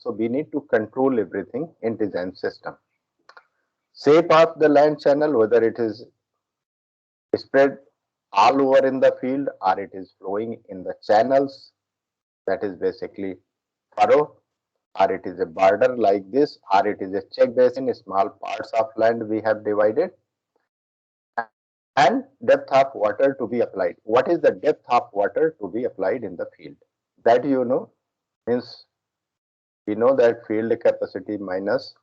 So we need to control everything in design system. Shape of the land channel, whether it is spread all over in the field or it is flowing in the channels, that is basically furrow, or it is a border like this, or it is a check basin, small parts of land we have divided, and depth of water to be applied. What is the depth of water to be applied in the field? That means we know that field capacity minus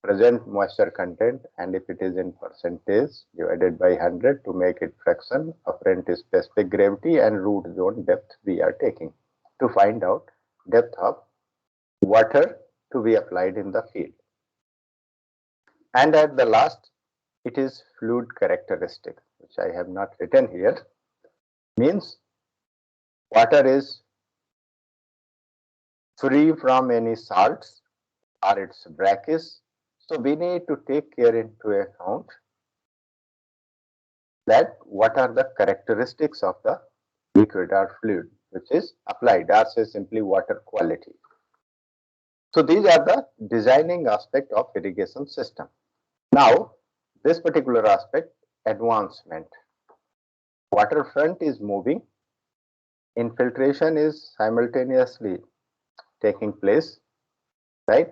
present moisture content, and if it is in percentage divided by 100 to make it fraction, apparent specific gravity and root zone depth we are taking to find out depth of water to be applied in the field. And at the last, it is fluid characteristic, which I have not written here, means water is free from any salts or its brackish. So we need to take care into account that what are the characteristics of the liquid or fluid which is applied, or say simply water quality. So these are the designing aspect of irrigation system. Now this particular aspect, advancement. Waterfront is moving, infiltration is simultaneously taking place, right?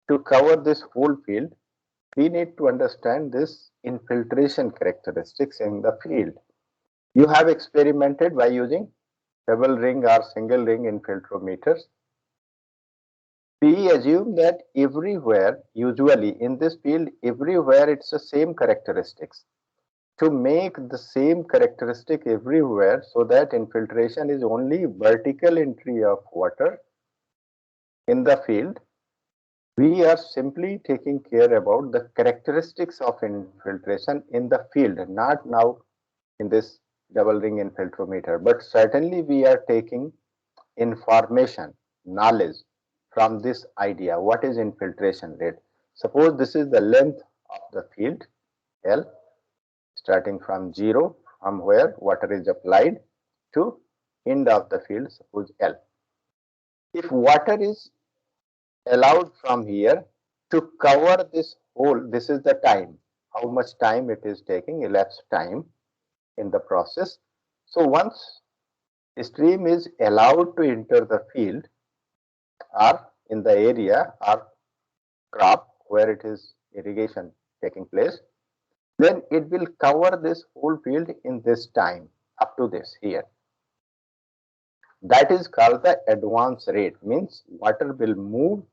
To cover this whole field, we need to understand this infiltration characteristics in the field. You have experimented by using double ring or single ring infiltrometers. We assume that everywhere, usually in this field, everywhere it's the same characteristics. To make the same characteristic everywhere so that infiltration is only vertical entry of water in the field, we are simply taking care about the characteristics of infiltration in the field, not now in this double ring infiltrometer, but certainly we are taking information, knowledge from this idea. What is infiltration rate? Suppose this is the length of the field, L, starting from 0, from where water is applied, to end of the field, suppose L. If water is allowed from here to cover this whole, this is the time, how much time it is taking, elapsed time in the process. So once a stream is allowed to enter the field or in the area or crop where it is irrigation taking place, then it will cover this whole field in this time up to this here. That is called the advance rate, means water will move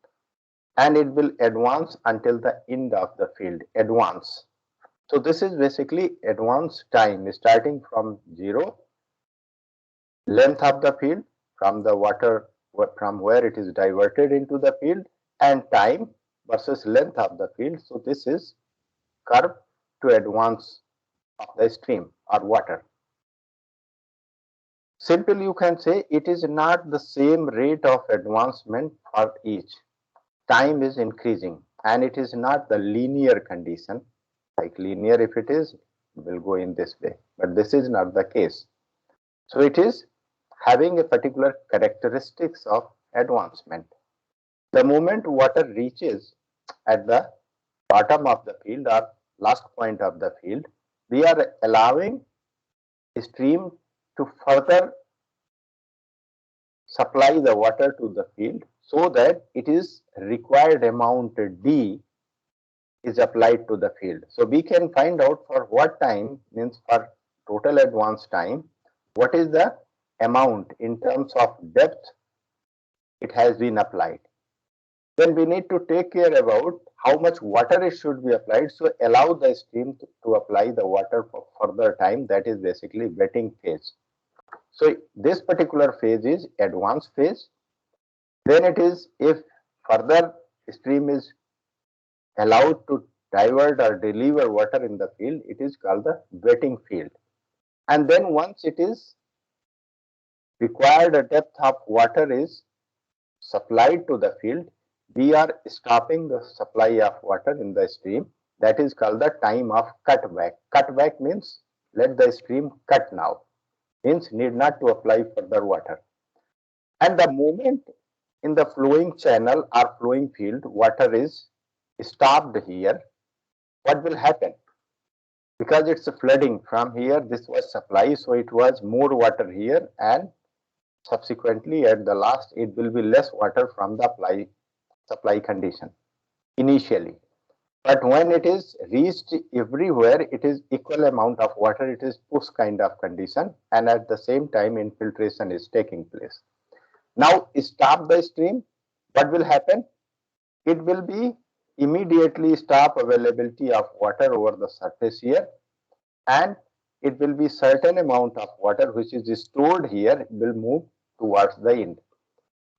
and it will advance until the end of the field, advance. So this is basically advance time starting from 0, length of the field from the water from where it is diverted into the field, and time versus length of the field. So this is curve to advance of the stream or water. Simply you can say it is not the same rate of advancement for each. Time is increasing and it is not the linear condition, like linear if it is, will go in this way, but this is not the case. So it is having a particular characteristics of advancement. The moment water reaches at the bottom of the field or last point of the field, we are allowing a stream to further supply the water to the field so that it is required amount D is applied to the field. So we can find out for what time, means for total advance time, what is the amount in terms of depth it has been applied. Then we need to take care about how much water it should be applied, so allow the stream to apply the water for further time, that is basically wetting phase. So this particular phase is advanced phase. Then it is, if further stream is allowed to divert or deliver water in the field, it is called the wetting field. And then once it is required depth of water is supplied to the field, we are stopping the supply of water in the stream. That is called the time of cutback. Cutback means let the stream cut now, means need not to apply further water. And the moment in the flowing channel or flowing field, water is stopped here, what will happen? Because it's flooding from here, this was supply, so it was more water here, and subsequently at the last it will be less water from the supply condition initially. But when it is reached everywhere, it is equal amount of water, it is push kind of condition, and at the same time infiltration is taking place. Now stop the stream, what will happen? It will be immediately stop availability of water over the surface here, and it will be certain amount of water which is stored here will move towards the end.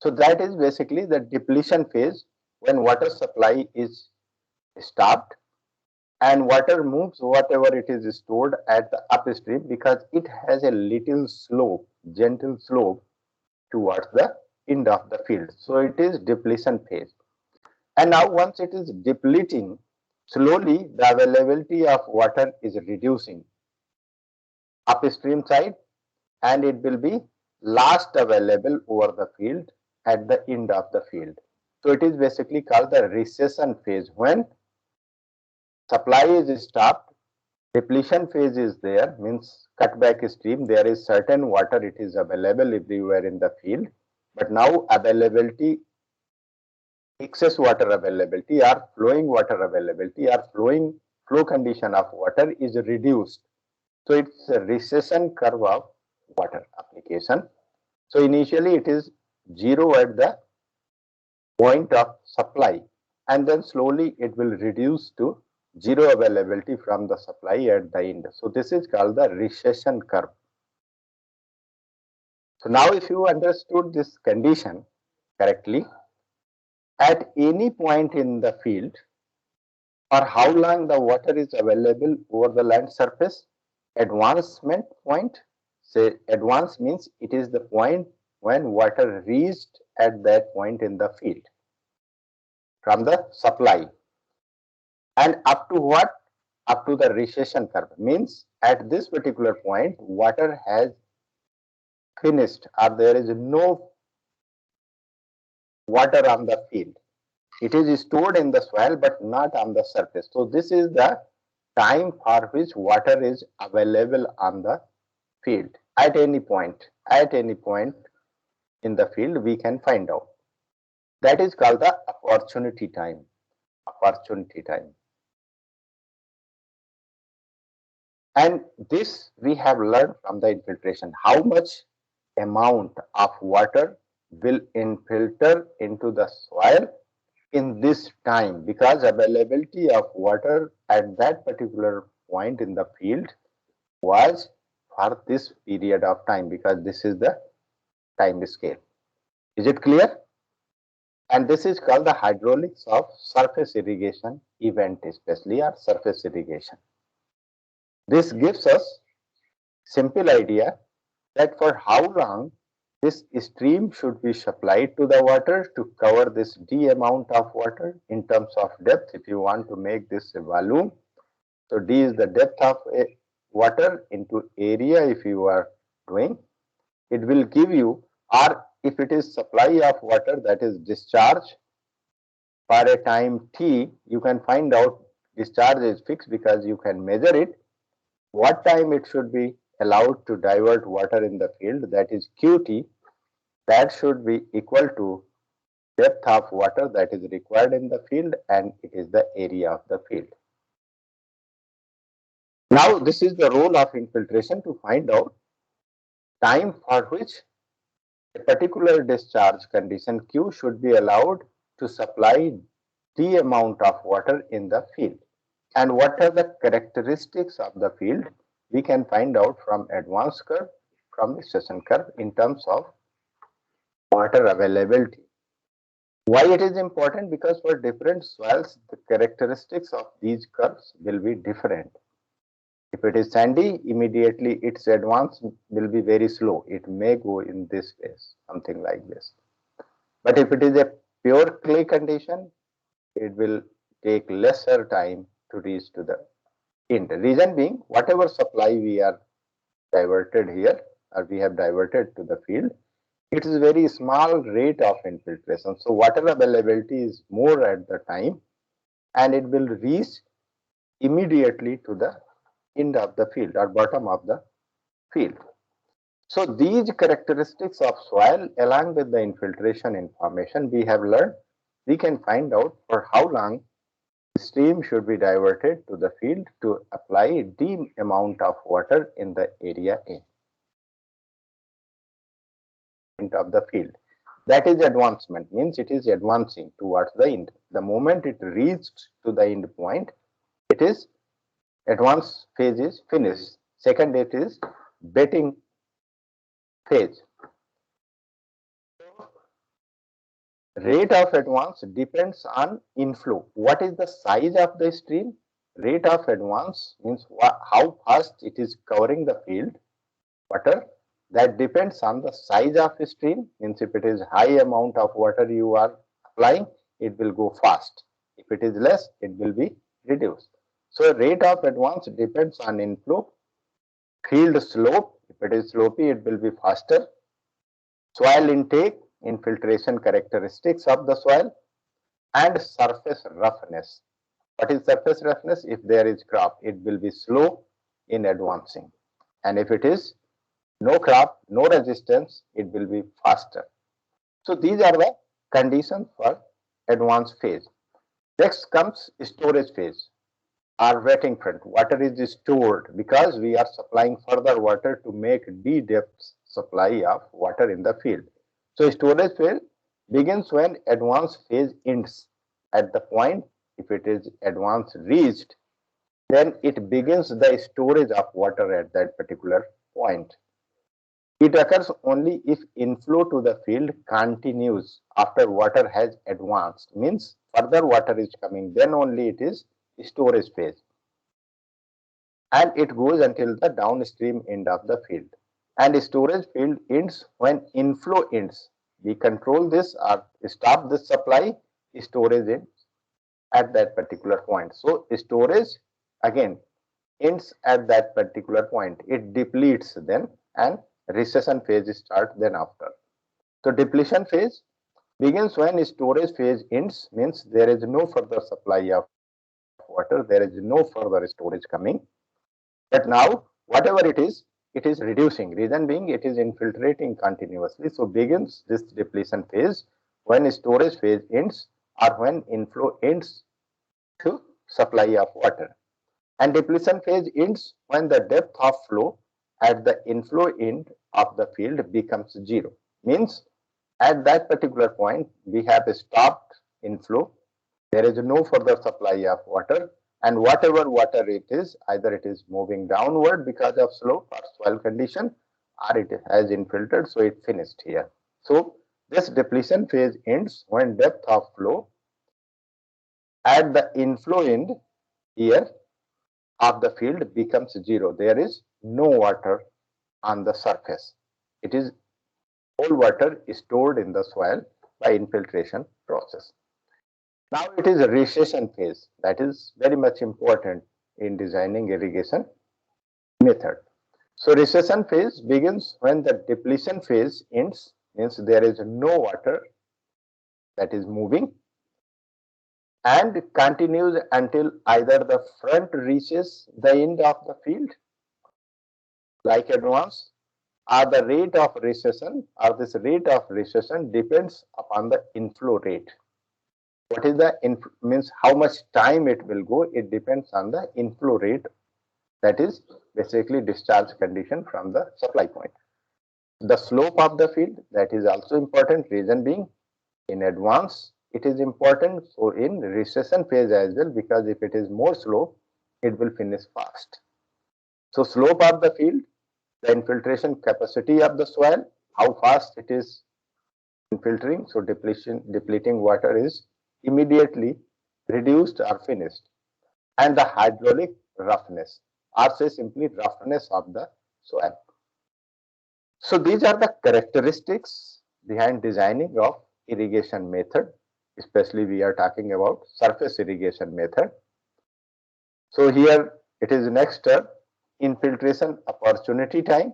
So that is basically the depletion phase, when water supply is stopped and water moves whatever it is stored at the upstream, because it has a little slope, gentle slope towards the end of the field. So it is depletion phase. And now once it is depleting, slowly the availability of water is reducing upstream side, and it will be last available over the field at the end of the field. So it is basically called the recession phase. When supply is stopped, depletion phase is there, means cutback stream, there is certain water, it is available everywhere in the field, but now availability, excess water availability or flowing water availability or flow condition of water is reduced. So it's a recession curve of water application. So initially it is zero at the point of supply, and then slowly it will reduce to zero availability from the supply at the end. So this is called the recession curve. So now if you understood this condition correctly, at any point in the field or how long the water is available over the land surface, advancement point, say advance means it is the point when water reached at that point in the field from the supply, and up to what? Up to the recession curve, means at this particular point water has finished or there is no water on the field. It is stored in the soil but not on the surface. So this is the time for which water is available on the field. At any point in the field we can find out. That is called the opportunity time. And this we have learned from the infiltration. How much amount of water will infiltrate into the soil in this time, because availability of water at that particular point in the field was for this period of time, because this is the time scale. Is it clear? And this is called the hydraulics of surface irrigation event, especially or surface irrigation. This gives us simple idea that for how long this stream should be supplied to the water to cover this D amount of water in terms of depth. If you want to make this a volume, so D is the depth of water into area. If you are doing, it will give you, or if it is supply of water, that is discharge for a time T, you can find out discharge is fixed because you can measure it. What time it should be allowed to divert water in the field, that is QT, that should be equal to depth of water that is required in the field, and it is the area of the field. Now this is the role of infiltration, to find out time for which a particular discharge condition Q should be allowed to supply the amount of water in the field. And what are the characteristics of the field, we can find out from advance curve, from the recession curve in terms of water availability. Why it is important? Because for different soils, the characteristics of these curves will be different. If it is sandy, immediately its advance will be very slow. It may go in this phase, something like this. But if it is a pure clay condition, it will take lesser time to reach to the end. Reason being, whatever supply we are diverted here, or we have diverted to the field, it is very small rate of infiltration. So water availability is more at the time, and it will reach immediately to the end of the field or bottom of the field. So these characteristics of soil along with the infiltration information we have learned, we can find out for how long stream should be diverted to the field to apply the amount of water in the area A of the field. That is advancement, means it is advancing towards the end. The moment it reached to the end point, it is advanced phase is finished. Second, it is betting phase. Rate of advance depends on inflow. What is the size of the stream? Rate of advance means how fast it is covering the field water. That depends on the size of the stream. Means if it is high amount of water you are applying, it will go fast. If it is less, it will be reduced. So rate of advance depends on inflow, field slope. If it is slopey, it will be faster. Soil intake, infiltration characteristics of the soil, and surface roughness. What is surface roughness? If there is crop, it will be slow in advancing. And if it is no crop, no resistance, it will be faster. So these are the conditions for advanced phase. Next comes storage phase or wetting front. Water is stored because we are supplying further water to make de-depth supply of water in the field. So storage phase begins when advanced phase ends. At the point, if it is advanced reached, then it begins the storage of water at that particular point. It occurs only if inflow to the field continues after water has advanced, means further water is coming, then only it is storage phase. And it goes until the downstream end of the field. And storage field ends when inflow ends. We control this or stop this supply, storage ends at that particular point. So storage again ends at that particular point. It depletes then, and recession phase starts then after. So depletion phase begins when storage phase ends, means there is no further supply of water, there is no further storage coming. But now whatever it is reducing. Reason being it is infiltrating continuously. So begins this depletion phase when storage phase ends or when inflow ends to supply of water. And depletion phase ends when the depth of flow at the inflow end of the field becomes zero. Means at that particular point we have stopped inflow. There is no further supply of water, and whatever water it is, either it is moving downward because of slope or soil condition, or it has infiltrated, so it finished here. So this depletion phase ends when depth of flow at the inflow end here of the field becomes zero. There is no water on the surface. It is all water stored in the soil by infiltration process. Now it is a recession phase. That is very much important in designing irrigation method. So recession phase begins when the depletion phase ends, means there is no water that is moving, and continues until either the front reaches the end of the field like advance, or the rate of recession, or this rate of recession depends upon the inflow rate. What is the means how much time it will go? It depends on the inflow rate, that is basically discharge condition from the supply point. The slope of the field, that is also important. Reason being in advance it is important, so in recession phase as well, because if it is more slope it will finish fast. So slope of the field, the infiltration capacity of the soil, how fast it is infiltrating, so depleting water is immediately reduced or finished. And the hydraulic roughness, or say simply roughness of the soil. So these are the characteristics behind designing of irrigation method, especially we are talking about surface irrigation method. So here it is next term, infiltration opportunity time.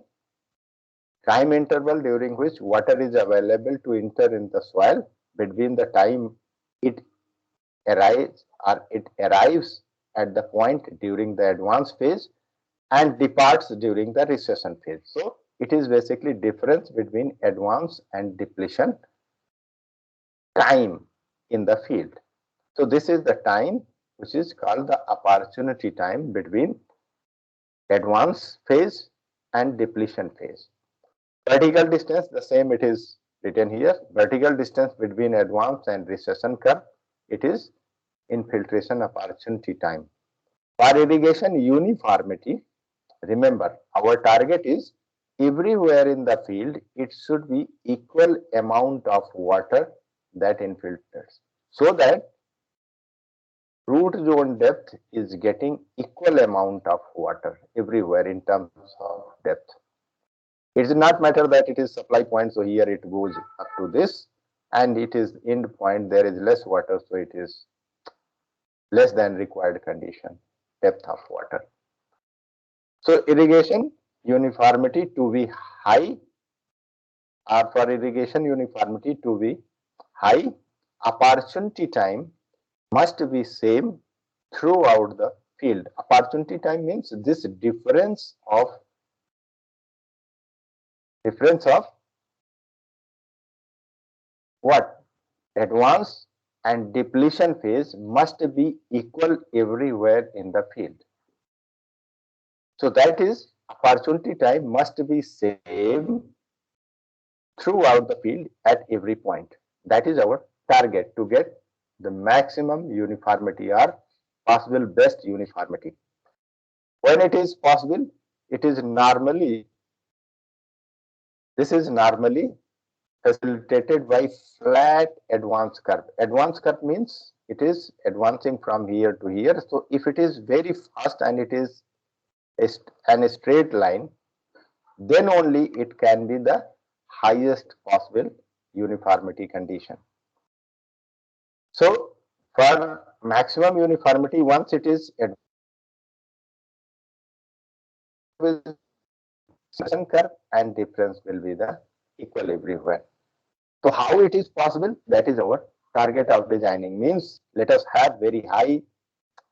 time interval during which water is available to enter in the soil between the time it arrives at the point during the advance phase and departs during the recession phase. So it is basically difference between advance and depletion time in the field. So this is the time which is called the opportunity time between advance phase and depletion phase. Vertical distance, the same it is written here. Vertical distance between advance and recession curve, it is infiltration opportunity time. For irrigation uniformity, remember our target is everywhere in the field it should be equal amount of water that infiltrates, so that root zone depth is getting equal amount of water everywhere in terms of depth. It does not matter that it is supply point, so here it goes up to this, and it is end point, there is less water, so it is less than required condition, depth of water. So irrigation uniformity to be high, or for irrigation uniformity to be high, opportunity time must be same throughout the field. Opportunity time means this difference of what? Advance and depletion phase must be equal everywhere in the field. So that is opportunity time must be same throughout the field at every point. That is our target, to get the maximum uniformity or possible best uniformity. When it is possible, it is normally, this is normally facilitated by flat advance curve. Advance curve means it is advancing from here to here. So if it is very fast and it is a straight line, then only it can be the highest possible uniformity condition. So for maximum uniformity, once it is curve and difference will be the equal everywhere. So how it is possible? That is our target of designing. Means let us have very high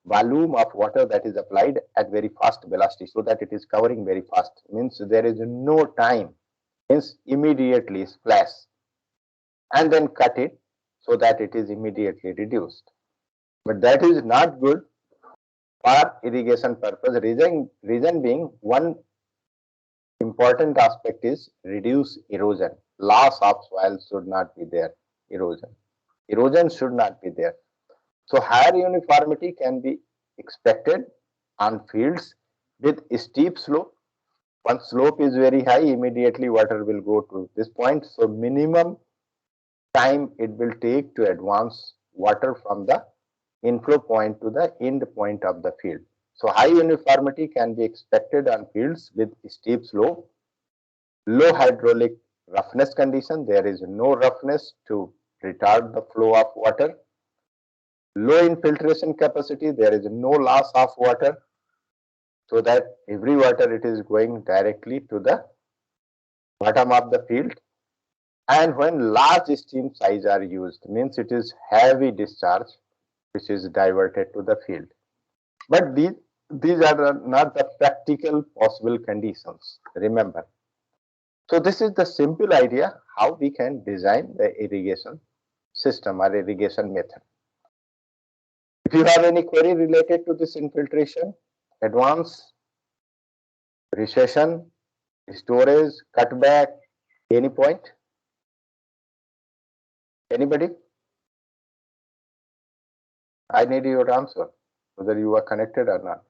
volume of water that is applied at very fast velocity, so that it is covering very fast. Means there is no time. Means immediately splash and then cut it so that it is immediately reduced. But that is not good for irrigation purpose. Reason being, one important aspect is reduce erosion. Loss of soil should not be there. Erosion should not be there. So higher uniformity can be expected on fields with steep slope. Once slope is very high, immediately water will go to this point. So minimum time it will take to advance water from the inflow point to the end point of the field. So high uniformity can be expected on fields with steep slope, low hydraulic roughness condition. There is no roughness to retard the flow of water. Low infiltration capacity, there is no loss of water, so that every water it is going directly to the bottom of the field. And when large stream size are used, means it is heavy discharge which is diverted to the field. But these are not the practical possible conditions, remember. So this is the simple idea how we can design the irrigation system or irrigation method. If you have any query related to this infiltration, advance, recession, storage, cutback, any point? Anybody? I need your answer, whether you are connected or not.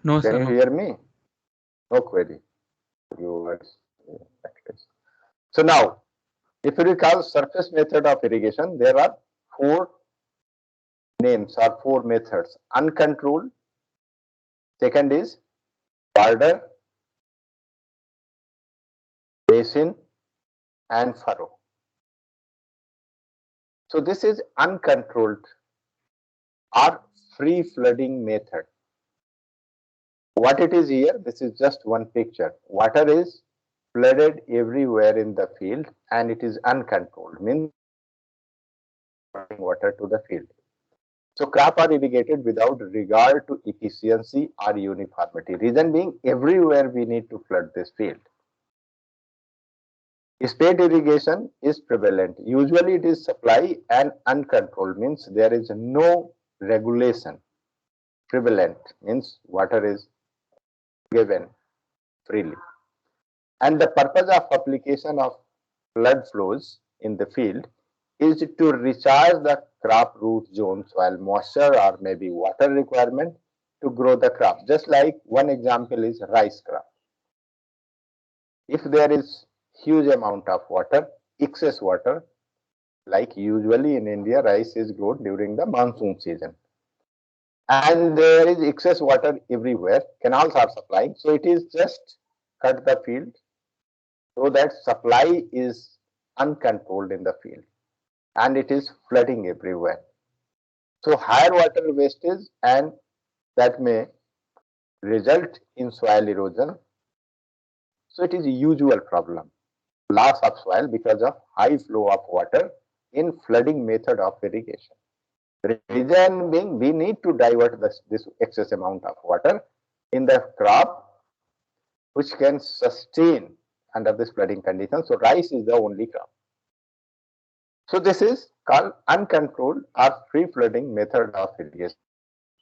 No, Can sir. you No. hear me? No query. So now, if you recall surface method of irrigation, there are four names or four methods. Uncontrolled, second is border, basin, and furrow. So this is uncontrolled or free flooding method. What it is here, this is just one picture. Water is flooded everywhere in the field and it is uncontrolled, means water to the field. So crop are irrigated without regard to efficiency or uniformity. Reason being, everywhere we need to flood this field. Spade irrigation is prevalent. Usually it is supply and uncontrolled, means there is no regulation. Prevalent means water is given freely. And the purpose of application of flood flows in the field is to recharge the crop root zone soil moisture or maybe water requirement to grow the crop. Just like one example is rice crop. If there is huge amount of water, excess water, like usually in India, rice is grown during the monsoon season. And there is excess water everywhere, canals are supplying, so it is just cut the field so that supply is uncontrolled in the field and it is flooding everywhere. So higher water wastage and that may result in soil erosion. So it is a usual problem, loss of soil because of high flow of water in flooding method of irrigation. Reason being, we need to divert this excess amount of water in the crop which can sustain under this flooding condition. So rice is the only crop. So this is called uncontrolled or free flooding method of irrigation,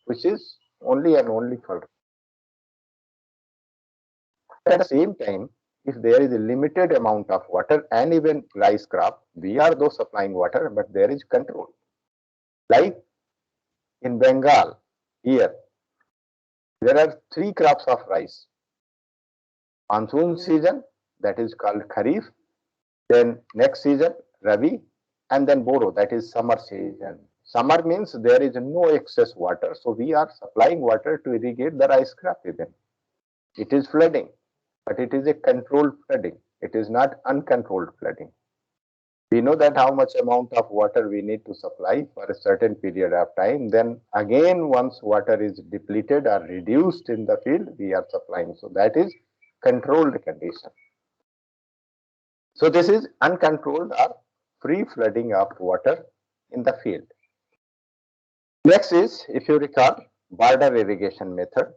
which is only and only for rice. At the same time, if there is a limited amount of water and even rice crop, we are though supplying water, but there is control. Like in Bengal, here, there are 3 crops of rice. Monsoon season, that is called Kharif, then next season, Rabi, and then Boro, that is summer season. Summer means there is no excess water, so we are supplying water to irrigate the rice crop even. It is flooding, but it is a controlled flooding. It is not uncontrolled flooding. We know that how much amount of water we need to supply for a certain period of time. Then again, once water is depleted or reduced in the field, we are supplying. So that is controlled condition. So this is uncontrolled or free flooding of water in the field. Next is, if you recall, border irrigation method.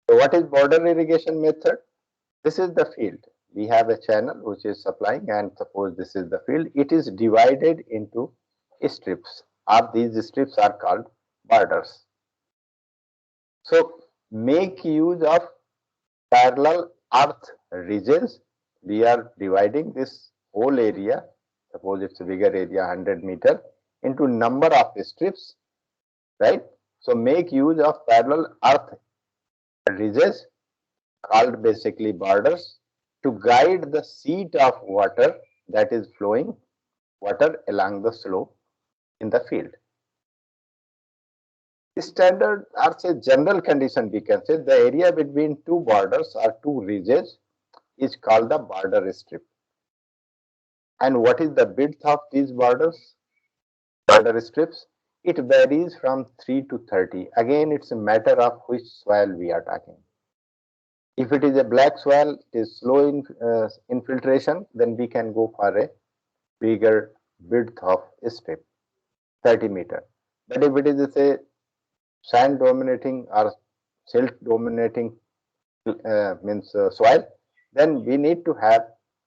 So what is border irrigation method? This is the field. We have a channel which is supplying, and suppose this is the field. It is divided into strips, or these strips are called borders. So make use of parallel earth ridges. We are dividing this whole area, suppose it's a bigger area, 100 meter, into number of strips, right? So make use of parallel earth ridges, called basically borders, to guide the seat of water that is flowing water along the slope in the field. Standard or say general condition, we can say the area between 2 borders or 2 ridges is called the border strip. And what is the width of these borders? Border strips, it varies from 3 to 30. Again, it's a matter of which soil we are talking. If it is a black soil, it is slow in infiltration, then we can go for a bigger width of strip, 30 meter. But if it is say sand dominating or silt dominating soil, then we need to have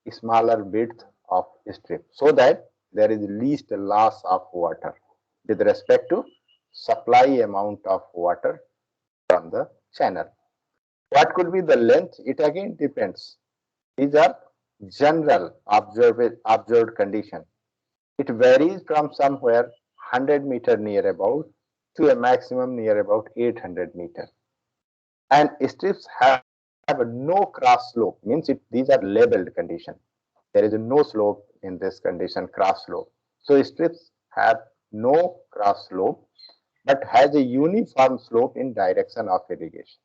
a smaller width of strip so that there is least loss of water with respect to supply amount of water from the channel. What could be the length? It again depends. These are general observed condition. It varies from somewhere 100 meter near about to a maximum near about 800 meter. And strips have no cross slope, means these are labeled condition. There is no slope in this condition, cross slope. So strips have no cross slope but has a uniform slope in direction of irrigation.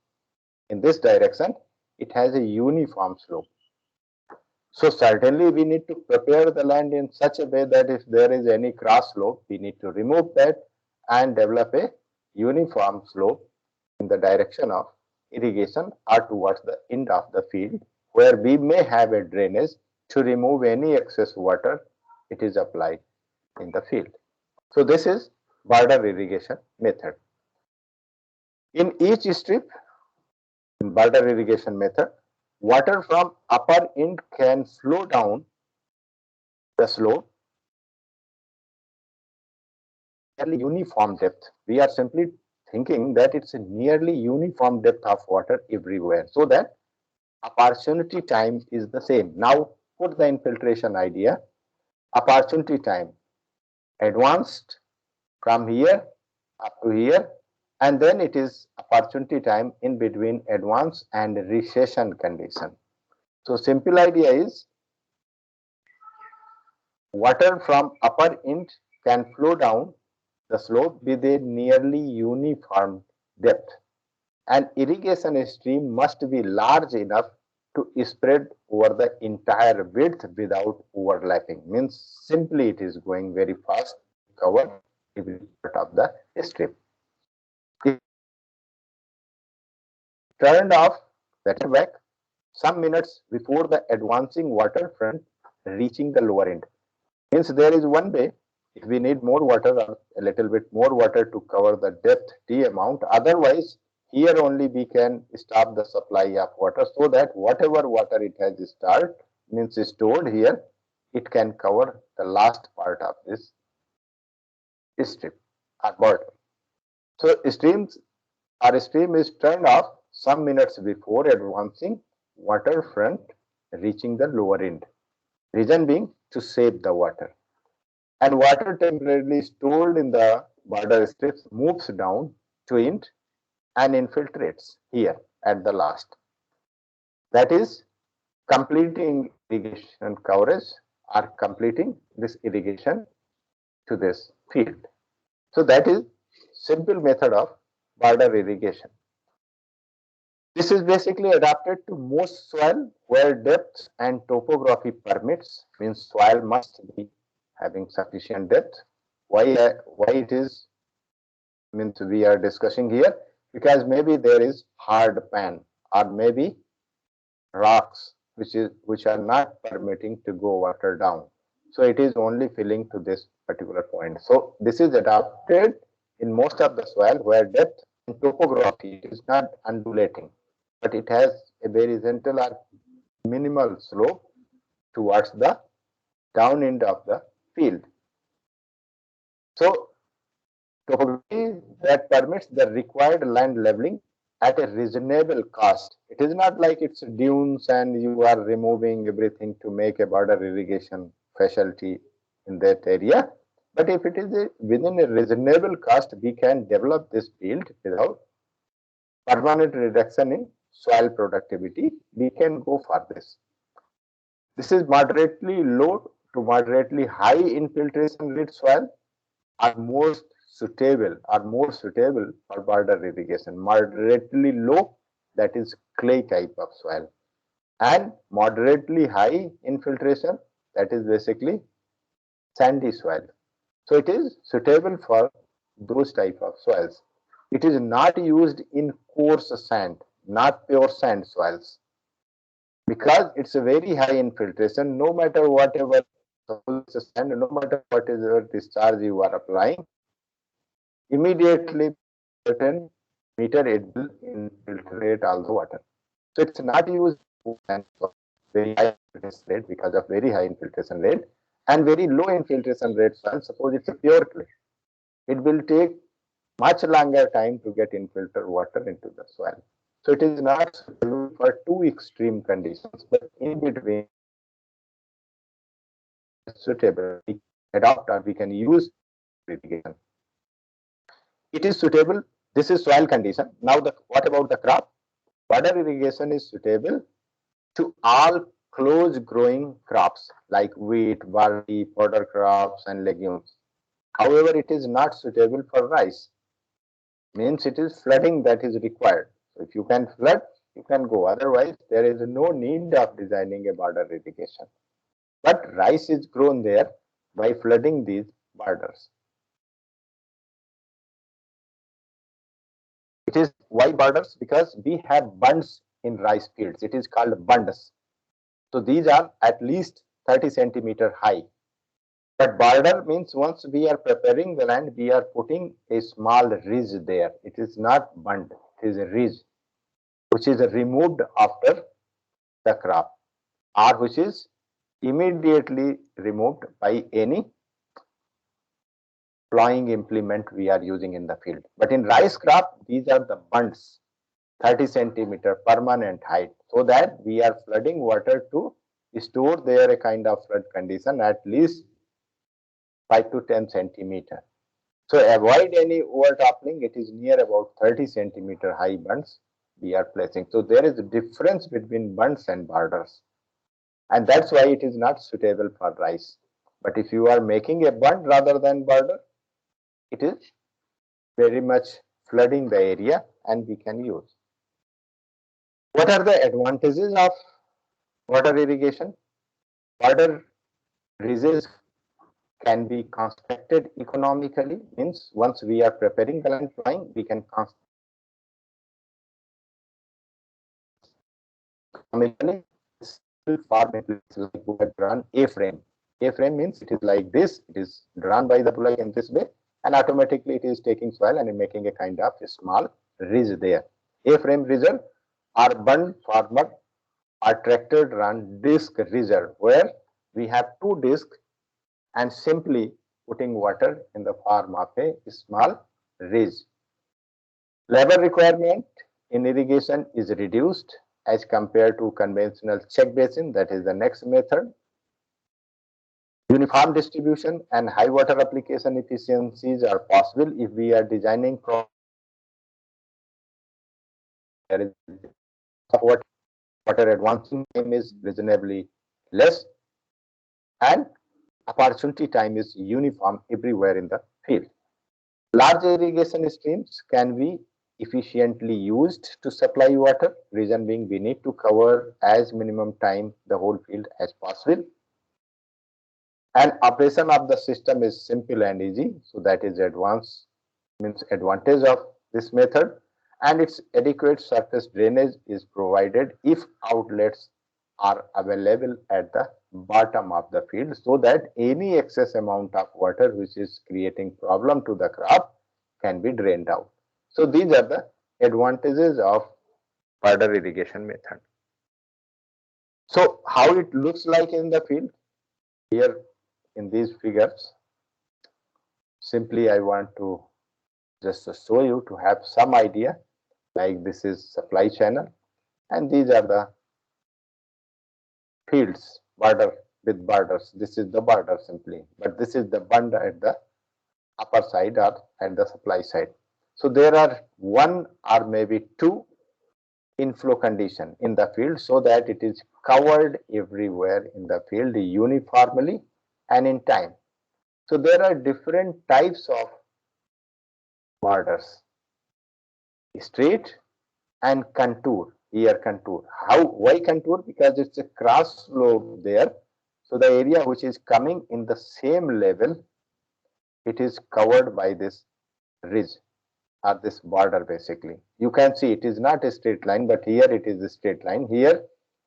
In this direction, it has a uniform slope. So certainly we need to prepare the land in such a way that if there is any cross slope, we need to remove that and develop a uniform slope in the direction of irrigation or towards the end of the field where we may have a drainage to remove any excess water, it is applied in the field. So this is border irrigation method. In each strip, in border irrigation method, water from upper end can flow down the slope nearly uniform depth. We are simply thinking that it's a nearly uniform depth of water everywhere so that opportunity time is the same. Now put the infiltration idea. Opportunity time advanced from here up to here, and then it is opportunity time in between advance and recession condition. So simple idea is water from upper end can flow down the slope with a nearly uniform depth. An irrigation stream must be large enough to spread over the entire width without overlapping. Means simply it is going very fast to cover every part of the strip. If turned off, that is back some minutes before the advancing water front reaching the lower end. Means there is one way. If we need more water or a little bit more water to cover the depth D amount, otherwise here only we can stop the supply of water so that whatever water it has stored here, it can cover the last part of this strip or border. So stream is turned off some minutes before advancing water front reaching the lower end. Reason being to save the water. And water temporarily stored in the border strips moves down to end and infiltrates here at the last. That is completing irrigation coverage or completing this irrigation to this field. So that is simple method of border irrigation. This is basically adapted to most soil where depth and topography permits, means soil must be having sufficient depth. Why it is means we are discussing here? Because maybe there is hard pan or maybe rocks which are not permitting to go water down. So it is only filling to this particular point. So this is adapted in most of the soil where depth and topography is not undulating, but it has a very gentle or minimal slope towards the down end of the field. So topography that permits the required land leveling at a reasonable cost. It is not like it's dunes and you are removing everything to make a border irrigation facility in that area. But if it is within a reasonable cost, we can develop this field without permanent reduction in soil productivity. We can go for this. This is moderately low to moderately high infiltration rate soil are more suitable for border irrigation. Moderately low, that is clay type of soil, and moderately high infiltration, that is basically sandy soil. So it is suitable for those type of soils. It is not used in coarse sand, not pure sand soils, because it's a very high infiltration. No matter whatever sand, no matter whatever discharge you are applying, immediately certain meter it will infiltrate all the water. So it's not used very high infiltration rate because of very high infiltration rate and very low infiltration rate soil. Suppose it's a pure clay, it will take much longer time to get infiltrated water into the soil. So it is not suitable for two extreme conditions, but in between suitable. We adopt or we can use irrigation. It is suitable. This is soil condition. Now, what about the crop? Border irrigation is suitable to all close growing crops like wheat, barley, fodder crops, and legumes. However, it is not suitable for rice. Means it is flooding that is required. So if you can flood, you can go. Otherwise, there is no need of designing a border irrigation. But rice is grown there by flooding these borders. It is why borders? Because we have bunds in rice fields. It is called bunds. So these are at least 30 centimeter high. But border means once we are preparing the land, we are putting a small ridge there. It is not bund, it is a ridge, which is removed after the crop, or which is immediately removed by any plowing implement we are using in the field. But in rice crop, these are the bunds, 30 centimeter permanent height, so that we are flooding water to store there a kind of flood condition at least 5 to 10 centimeter. So avoid any overtoppling. It is near about 30 centimeter high bunds we are placing. So there is a difference between bunds and borders, and that's why it is not suitable for rice. But if you are making a bund rather than border, it is very much flooding the area and we can use. What are the advantages of water irrigation? Border ridges can be constructed economically, means once we are preparing the land plowing, we can construct economically. Farm is like bullock drawn A-frame. A-frame means it is like this, it is drawn by the bullock in this way, and automatically it is taking soil and making a kind of a small ridge there. A-frame ridger or bund farmer or tractor drawn disc ridger, where we have two discs and simply putting water in the form of a small ridge. Labor requirement in irrigation is reduced as compared to conventional check basin, that is the next method. Uniform distribution and high water application efficiencies are possible if we are designing there is water advancing time is reasonably less and opportunity time is uniform everywhere in the field. Large irrigation streams can be efficiently used to supply water, reason being we need to cover as minimum time the whole field as possible. And operation of the system is simple and easy, so that is advantage of this method, and its adequate surface drainage is provided if outlets are available at the bottom of the field, so that any excess amount of water which is creating problem to the crop can be drained out. So these are the advantages of border irrigation method. So how it looks like in the field here in these figures, simply I want to just to show you to have some idea, like this is supply channel and these are the fields border with borders. This is the border simply, but this is the bund at the upper side or at the supply side. So there are one or maybe two inflow condition in the field, so that it is covered everywhere in the field uniformly and in time. So there are different types of borders: straight and contour. Here contour. How? Why contour? Because it's a cross slope there. So the area which is coming in the same level, it is covered by this ridge or this border basically. You can see it is not a straight line, but here it is a straight line. Here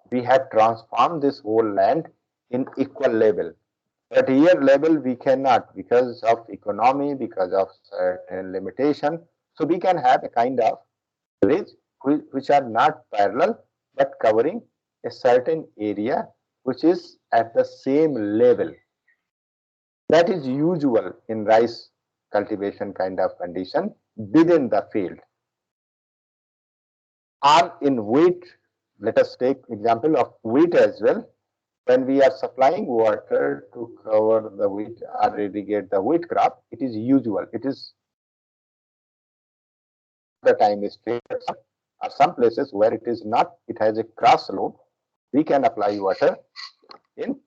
we have transformed this whole land in equal level. But here level we cannot because of economy, because of certain limitation. So we can have a kind of ridge which are not parallel but covering a certain area which is at the same level. That is usual in rice cultivation kind of condition within the field. Or in wheat, let us take example of wheat as well. When we are supplying water to cover the wheat or irrigate the wheat crop, it is usual. It is the time is straight. Or some places where it is not, it has a cross slope, we can apply water in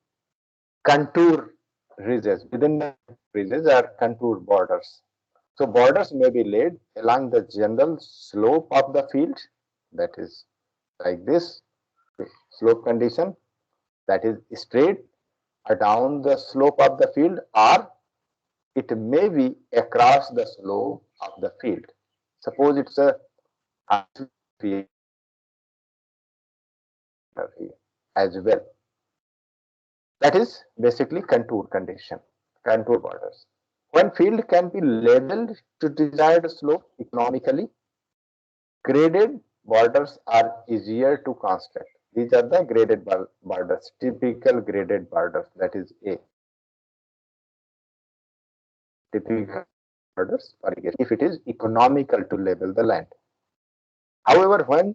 contour ridges. Within the ridges are contour borders. So borders may be laid along the general slope of the field, that is like this slope condition, that is straight down the slope of the field, or it may be across the slope of the field. Suppose it's a as well. That is basically contour condition, contour borders. When field can be leveled to desired slope economically, graded borders are easier to construct. These are the graded borders, typical graded borders, that is A. Typical borders for irrigation, if it is economical to level the land. However, when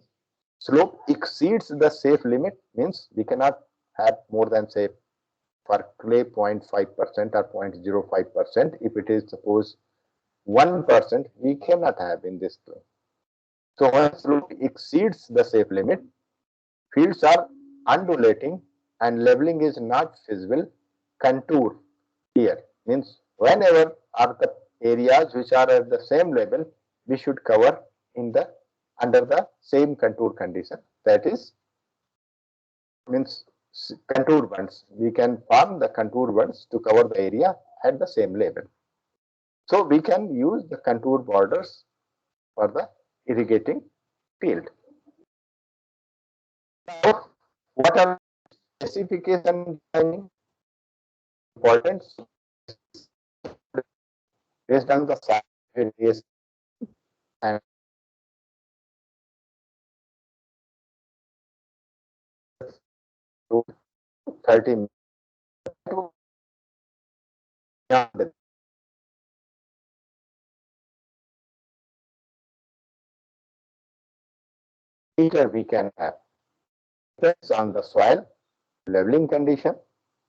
slope exceeds the safe limit, means we cannot have more than, say, for clay 0.5% or 0.05%. If it is suppose 1%, we cannot have in this clay. So when slope exceeds the safe limit, fields are undulating and leveling is not feasible. Contour here means whenever are the areas which are at the same level, we should cover in the under the same contour condition. That is means contour bunds. We can form the contour bunds to cover the area at the same level. So we can use the contour borders for the irrigating field. Now, what are specification designing? Important based on the size and 30 meter we can have. Depends on the soil leveling condition.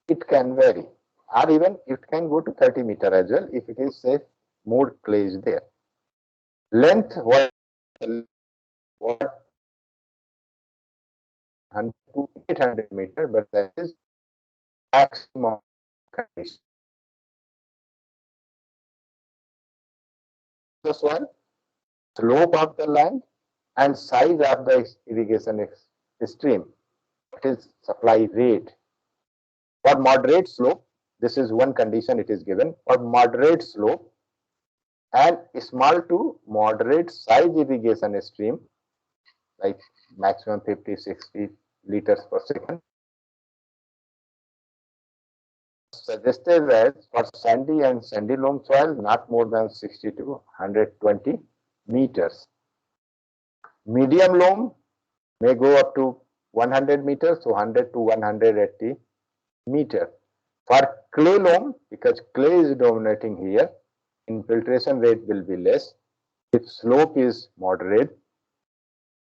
It can vary, or even it can go to 30 meter as well if it is, say, more clay is there. Length what 800 meter, but that is maximum condition. The soil, slope of the land, and size of the irrigation stream. It is supply rate. For moderate slope, this is one condition it is given. For moderate slope and small to moderate size irrigation stream, like maximum 50-60 liters per second, suggested as for sandy and sandy loam soil not more than 60 to 120 meters. Medium loam may go up to 100 meters, so 100 to 180 meter. For clay loam, because clay is dominating here, infiltration rate will be less. If slope is moderate,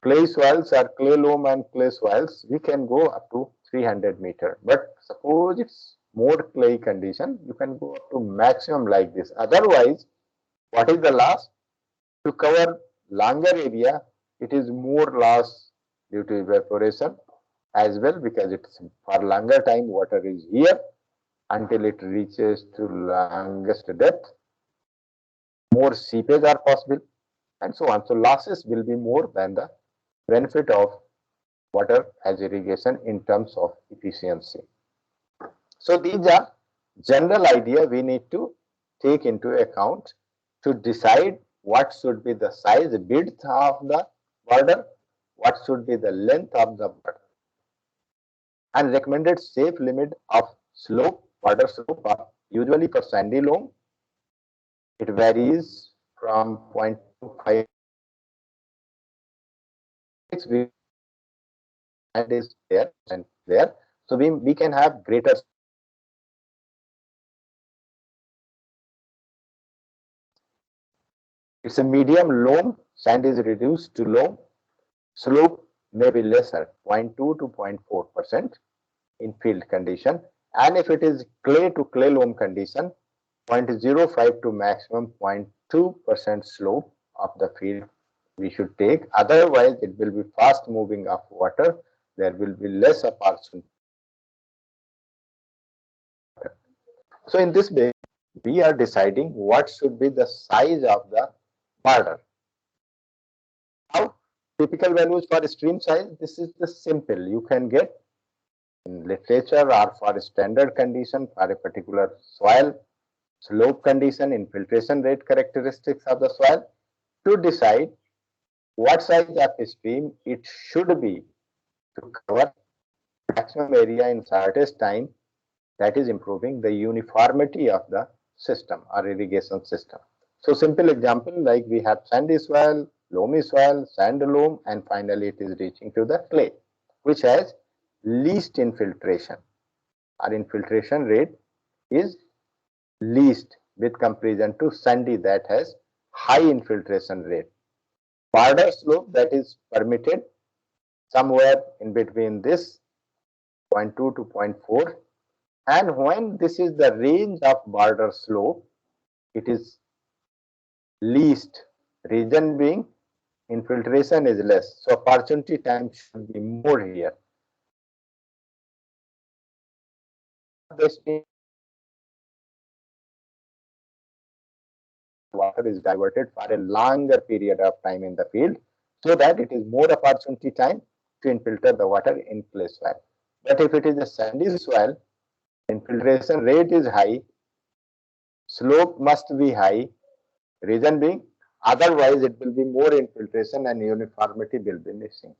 clay soils or clay loam and clay soils, we can go up to 300 meter. But suppose it's more clay condition, you can go up to maximum like this. Otherwise, what is the loss? To cover longer area, it is more loss due to evaporation as well, because it's for longer time water is here until it reaches to longest depth. More seepage are possible and so on. So losses will be more than the benefit of water as irrigation in terms of efficiency. So these are general idea we need to take into account to decide what should be the size, width of the border, what should be the length of the border, and recommended safe limit of slope, border slope are usually for sandy loam. It varies from 0.25 and is there and there. So we can have greater. It's a medium loam, sand is reduced to loam, slope may be lesser, 0.2 to 0.4% in field condition. And if it is clay to clay loam condition, 0.05 to maximum 0.2% slope of the field we should take. Otherwise, it will be fast moving of water. There will be less opportunity. So in this way, we are deciding what should be the size of the border. Now, typical values for stream size, this is the simple. You can get in literature or for standard condition for a particular soil, slope condition, infiltration rate characteristics of the soil to decide what size of a stream it should be to cover maximum area in shortest time, that is improving the uniformity of the system or irrigation system. So simple example, like we have sandy soil, loamy soil, sand loam, and finally it is reaching to the clay, which has least infiltration. Our infiltration rate is least with comparison to sandy that has high infiltration rate. Border slope that is permitted somewhere in between this 0.2 to 0.4, and when this is the range of border slope, it is least, reason being infiltration is less, so opportunity time should be more here. The stream water is diverted for a longer period of time in the field, so that it is more opportunity time to infiltrate the water in clay soil. But if it is a sandy soil, infiltration rate is high, slope must be high, reason being otherwise it will be more infiltration and uniformity will be missing.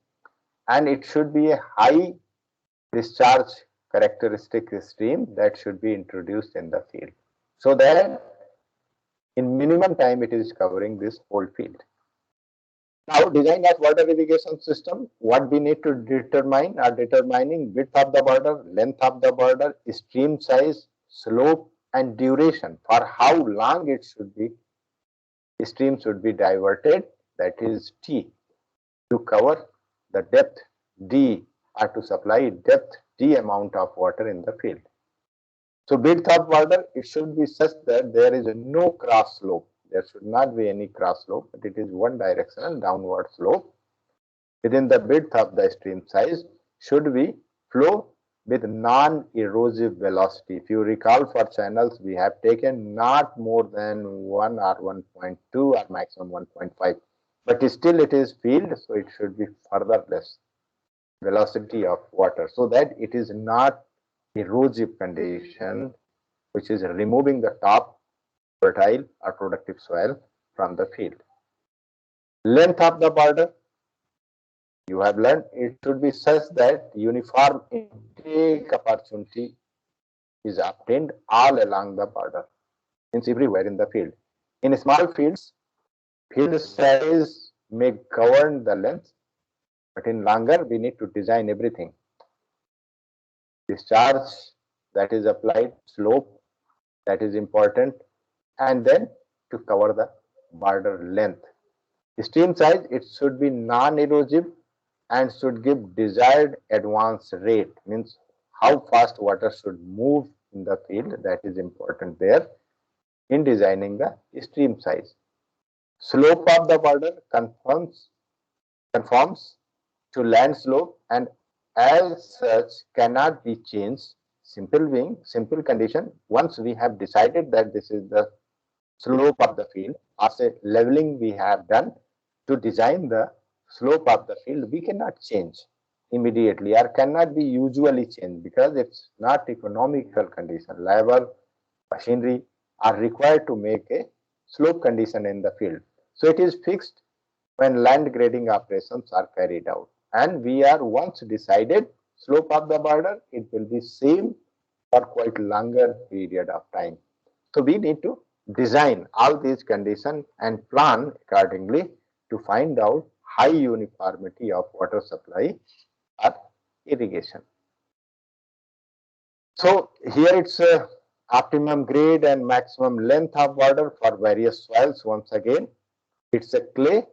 And it should be a high discharge characteristic stream that should be introduced in the field, so that in minimum time it is covering this whole field. Now, design of water irrigation system, what we need to determine are determining width of the border, length of the border, stream size, slope, and duration for how long it should be, stream should be diverted, that is T, to cover the depth D, or to supply depth D amount of water in the field. So width of border, it should be such that there is no cross slope. There should not be any cross slope, but it is one directional downward slope. Within the width of the stream size should be flow with non-erosive velocity. If you recall, for channels we have taken not more than 1 or 1.2 or maximum 1.5, but still it is field, so it should be further less velocity of water, so that it is not erosive condition, which is removing the top fertile or productive soil from the field. Length of the border, you have learned it should be such that uniform intake opportunity is obtained all along the border, means everywhere in the field. In small fields, field size may govern the length, but in longer we need to design everything. Discharge that is applied, slope that is important, and then to cover the border length. Stream size, it should be non-erosive and should give desired advance rate, means how fast water should move in the field, that is important there in designing the stream size. Slope of the border conforms to land slope and as such cannot be changed. Simple condition, once we have decided that this is the slope of the field, after leveling we have done to design the slope of the field, we cannot change immediately or cannot be usually changed because it's not economical condition. Labor, machinery are required to make a slope condition in the field. So it is fixed when land grading operations are carried out. And we are once decided slope of the border, it will be same for quite longer period of time. So we need to design all these conditions and plan accordingly to find out high uniformity of water supply or irrigation. So here it's a optimum grade and maximum length of border for various soils. Once again, it's a clay.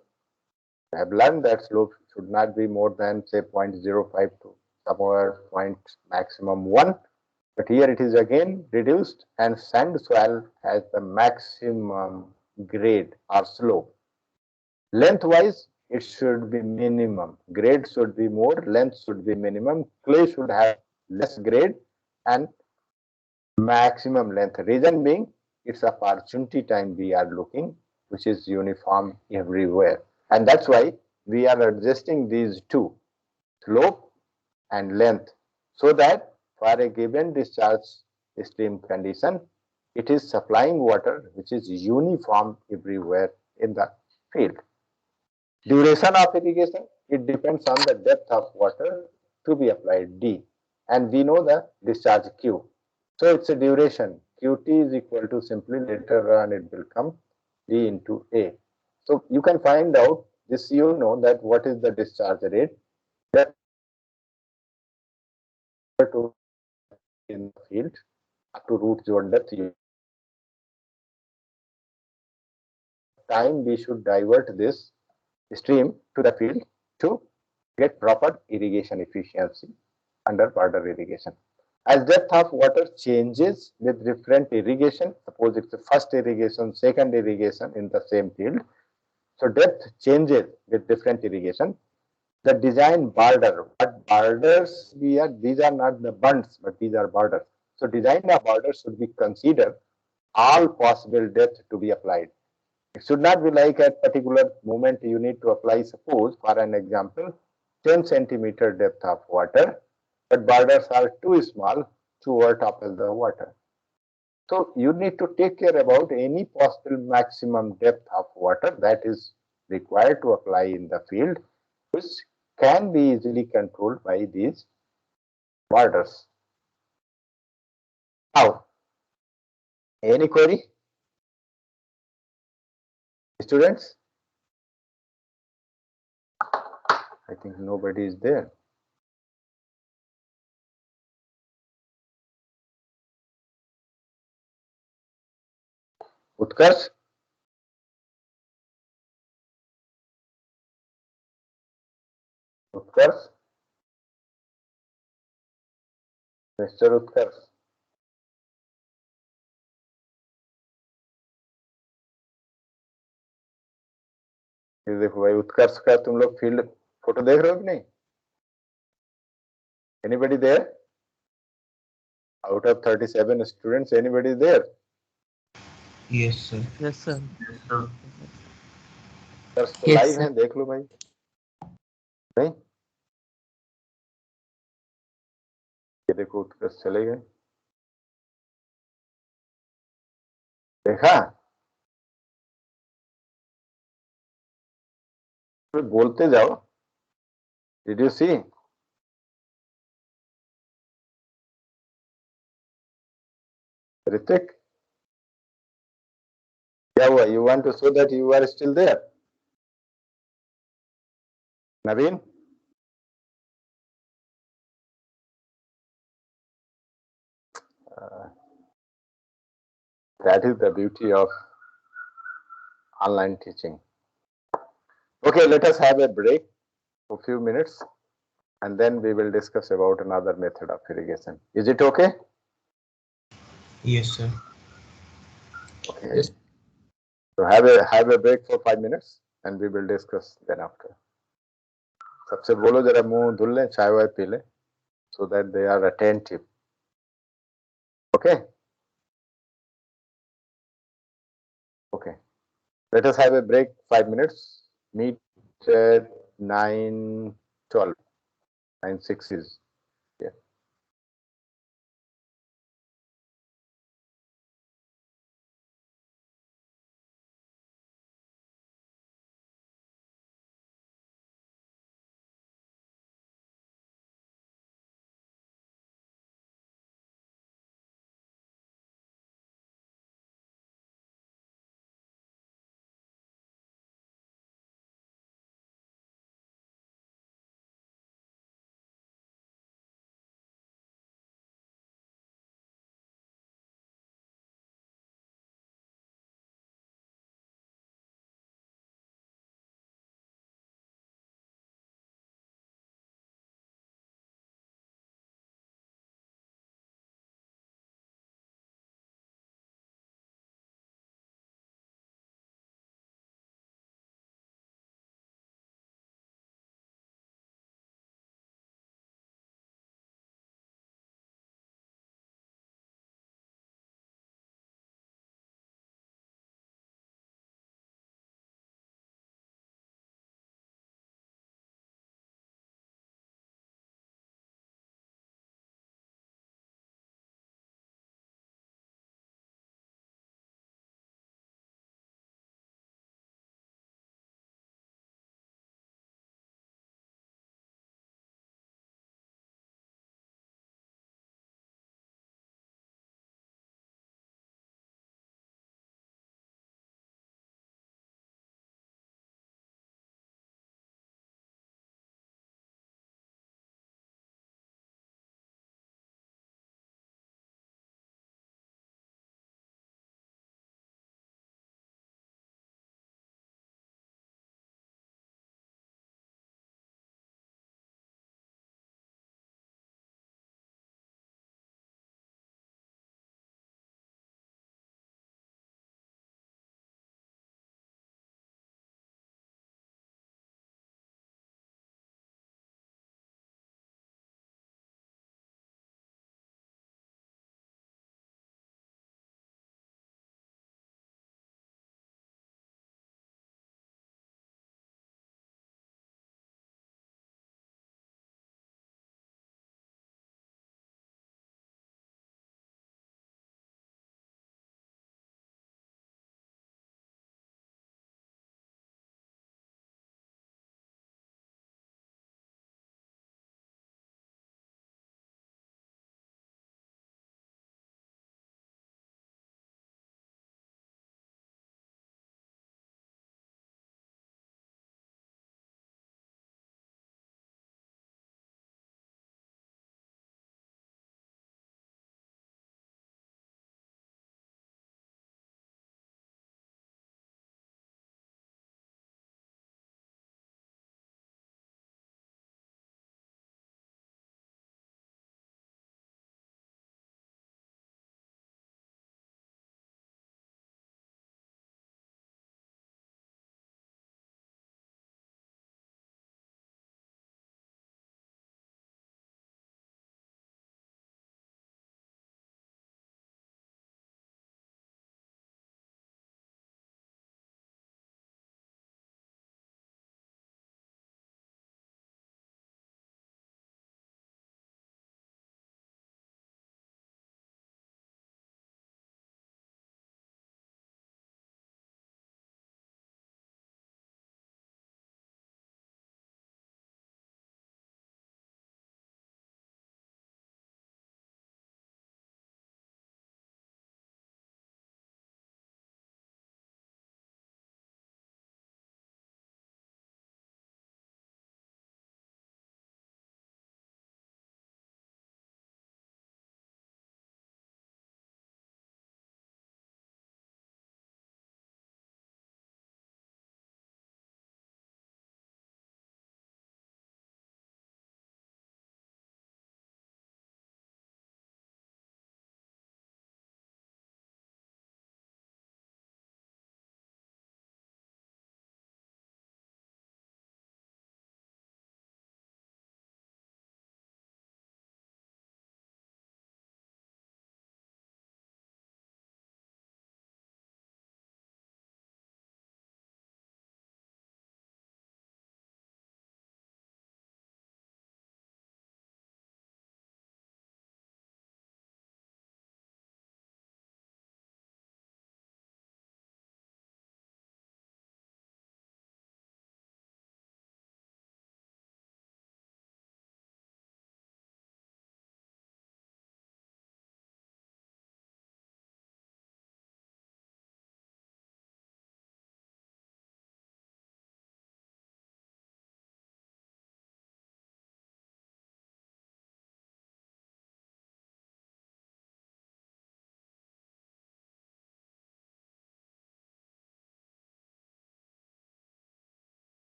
I have learned that slope should not be more than say 0.05 to somewhere point maximum 1. But here it is again reduced, and sand soil has the maximum grade or slope. Lengthwise, it should be minimum. Grade should be more, length should be minimum. Clay should have less grade and maximum length. Reason being, it's opportunity time we are looking, which is uniform everywhere. And that's why we are adjusting these two, slope and length, so that for a given discharge stream condition, it is supplying water which is uniform everywhere in the field. Duration of irrigation, it depends on the depth of water to be applied, D, and we know the discharge Q. So it's a duration. Qt is equal to, simply later on it will come, D into A. So you can find out this, you know, that what is the discharge rate that to in the field up to root zone depth. Time we should divert this stream to the field to get proper irrigation efficiency under border irrigation. As depth of water changes with different irrigation, suppose it's the first irrigation, second irrigation in the same field, so depth changes with different irrigation. The design border, what borders we are, these are not the bunds, but these are borders. So design of border should be considered all possible depth to be applied. It should not be like at particular moment you need to apply, suppose for an example, 10 centimeter depth of water, but borders are too small to overtopple the water. So you need to take care about any possible maximum depth of water that is required to apply in the field, which can be easily controlled by these borders. Now, any query, students? I think nobody is there. Utkarsh? Utkarsh? Mr. Utkarsh? ये देखो भाई, उत्कर्ष का तुम लोग field photo देख रहे हो कि नहीं? Anybody there? Out of 37 students, anybody there? Yes, sir. Yes, sir. उत्कर्ष तो Yes, लाइव sir. हैं, देख लो भाई. नहीं, ये देखो उत्कर्ष चले गए. देखा? तो बोलते जाओ. Did you see? Ritik? क्या हुआ? You want to show that you are still there? Naveen? That is the beauty of online teaching. Okay, let us have a break for a few minutes and then we will discuss about another method of irrigation. Is it okay? Yes, sir. Okay. Yes. So have a break for 5 minutes and we will discuss then after. सबसे बोलो जरा मुंह धुल लें, चाय Y P लें, so that they are attentive. Okay? Okay. Let us have a break 5 minutes. Meet at 9:12. 9:06 is. Yeah.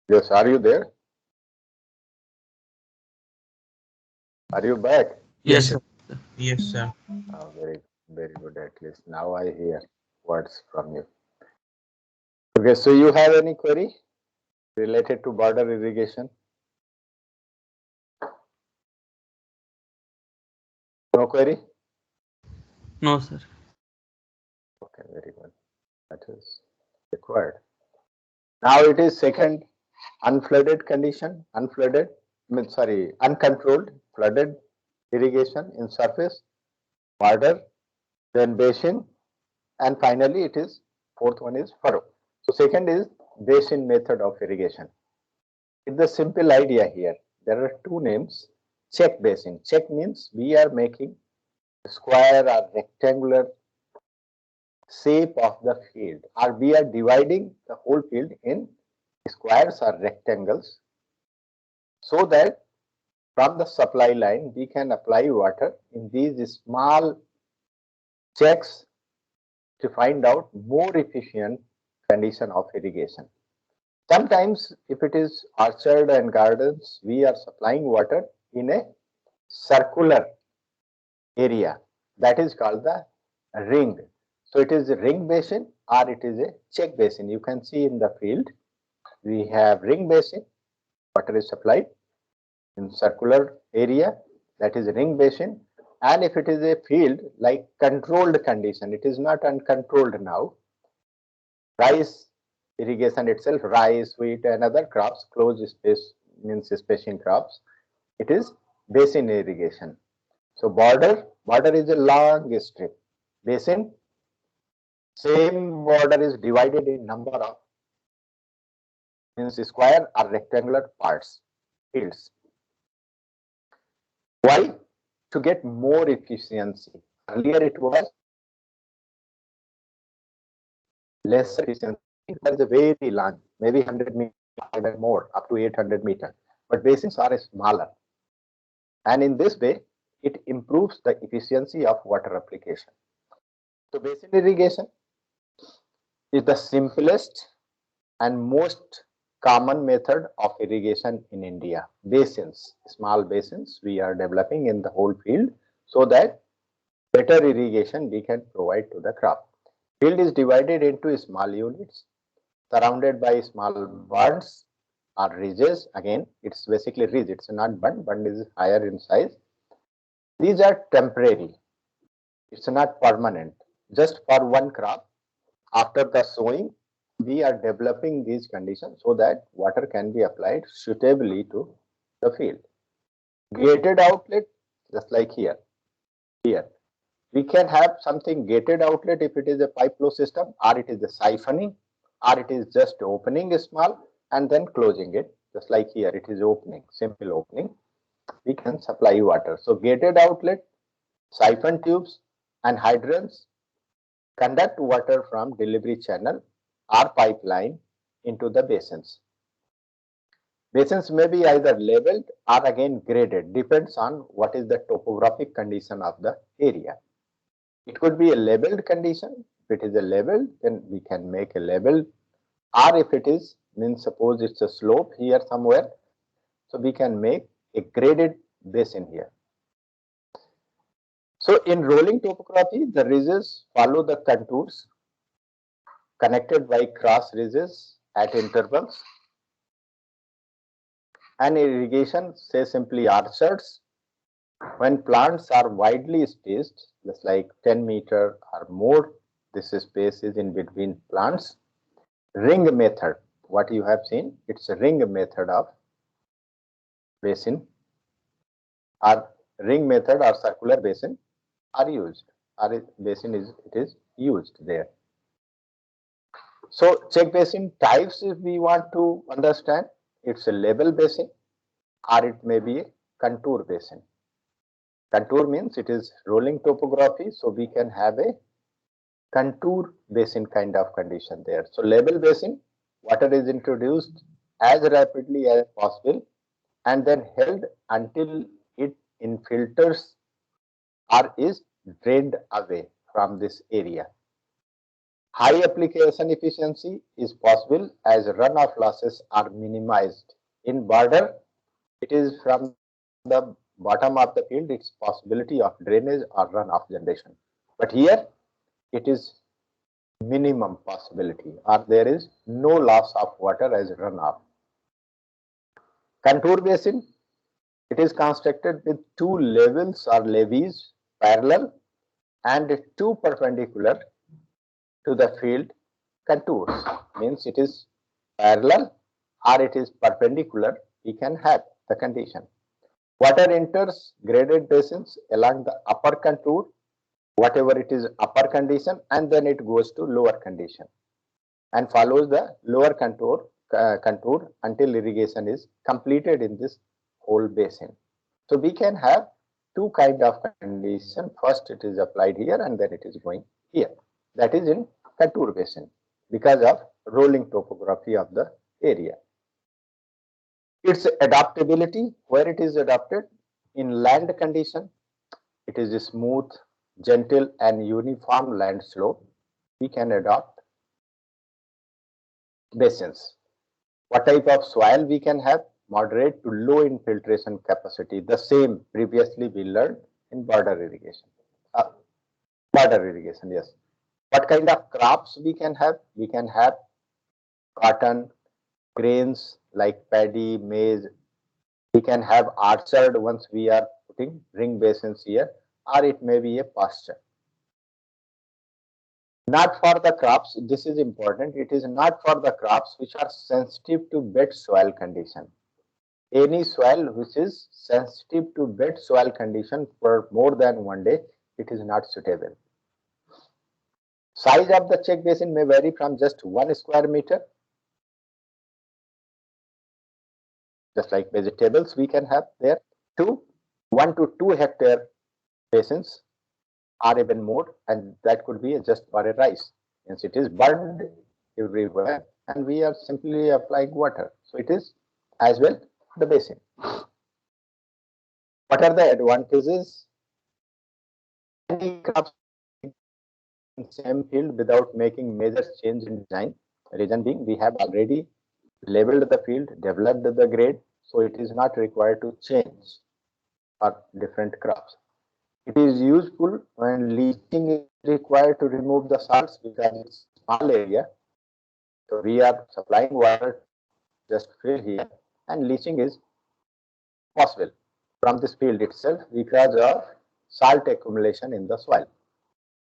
Yes, are you there? Are you back? Yes, Yes, sir. yes, sir. Very, very good. At least now I hear words from you. Okay, so you have any query related to border irrigation? No query? No, sir. Okay, very good. That is required. Now it is second unflooded condition, unflooded, sorry, uncontrolled flooded irrigation in surface, border, then basin, and finally it is fourth one is furrow. So second is basin method of irrigation. It's the simple idea here. There are two names. Check basin. Check means we are making square or rectangular shape of the field, or we are dividing the whole field in squares or rectangles, so that from the supply line we can apply water in these small checks to find out more efficient condition of irrigation. Sometimes if it is orchard and gardens, we are supplying water in a circular area, that is called the ring. So it is a ring basin or it is a check basin. You can see in the field we have ring basin, water is supplied in circular area, that is ring basin. And if it is a field like controlled condition, it is not uncontrolled now, rice irrigation itself, rice, wheat and other crops, closed space means spacing crops, it is basin irrigation. So border is a long strip. Basin, same border is divided in number of means square or rectangular parts, fields. Why? To get more efficiency. Earlier it was less efficiency. It was a very long, maybe 100 meters and more, up to 800 meters. But basins are smaller. And in this way, it improves the efficiency of water application. So basin irrigation is the simplest and most common method of irrigation in India. Basins, small basins we are developing in the whole field, so that better irrigation we can provide to the crop. Field is divided into small units surrounded by small bunds or ridges. Again, it's basically ridge, it's not bund, bund is higher in size. These are temporary, it's not permanent, just for one crop. After the sowing, we are developing these conditions so that water can be applied suitably to the field. Gated outlet, just like here. Here, we can have something gated outlet if it is a pipe flow system, or it is a siphoning, or it is just opening small and then closing it. Just like here, it is opening, simple opening. We can supply water. So gated outlet, siphon tubes, and hydrants conduct water from delivery channel or pipeline into the basins. Basins may be either leveled or again graded, depends on what is the topographic condition of the area. It could be a leveled condition. If it is a level, then we can make a level, or if it is, means suppose it's a slope here somewhere, so we can make a graded basin here. So in rolling topography, the ridges follow the contours connected by cross ridges at intervals. And irrigation, say simply orchards, when plants are widely spaced, just like 10 meter or more, this space is in between plants. Ring method, what you have seen, it's a ring method of basin, or ring method or circular basin are used, or basin is it is used there. So check basin types, if we want to understand, it's a level basin or it may be a contour basin. Contour means it is rolling topography, so we can have a contour basin kind of condition there. So level basin, water is introduced as rapidly as possible and then held until it infiltrates or is drained away from this area. High application efficiency is possible as runoff losses are minimized. In border, it is from the bottom of the field, its possibility of drainage or runoff generation. But here, it is minimum possibility, or there is no loss of water as runoff. Contour basin, it is constructed with two levels or levees parallel and two perpendicular to the field contours. Means it is parallel or it is perpendicular, we can have the condition. Water enters graded basins along the upper contour, whatever it is upper condition, and then it goes to lower condition and follows the lower contour until irrigation is completed in this whole basin. So we can have two kind of condition. First it is applied here and then it is going here. That is in contour basin because of rolling topography of the area. Its adaptability, where it is adapted in land condition, it is a smooth, gentle and uniform land slope. We can adopt basins. What type of soil we can have? Moderate to low infiltration capacity. The same previously we learned in border irrigation. Yes. What kind of crops we can have? We can have cotton, grains like paddy, maize. We can have orchard once we are putting ring basins here, or it may be a pasture. Not for the crops, this is important, it is not for the crops which are sensitive to wet soil condition. Any soil which is sensitive to wet soil condition for more than 1 day, it is not suitable. Size of the check basin may vary from just 1 square meter, just like vegetables we can have there, to 1 to 2 hectare basins or even more, and that could be just for a rice, since it is burned everywhere and we are simply applying water. So it is as well the basin. What are the advantages? Many crops in same field without making major change in design. Reason being, we have already labeled the field, developed the grade, so it is not required to change for different crops. It is useful when leaching is required to remove the salts because it's small area. So we are supplying water just fill here, and leaching is possible from this field itself because of salt accumulation in the soil.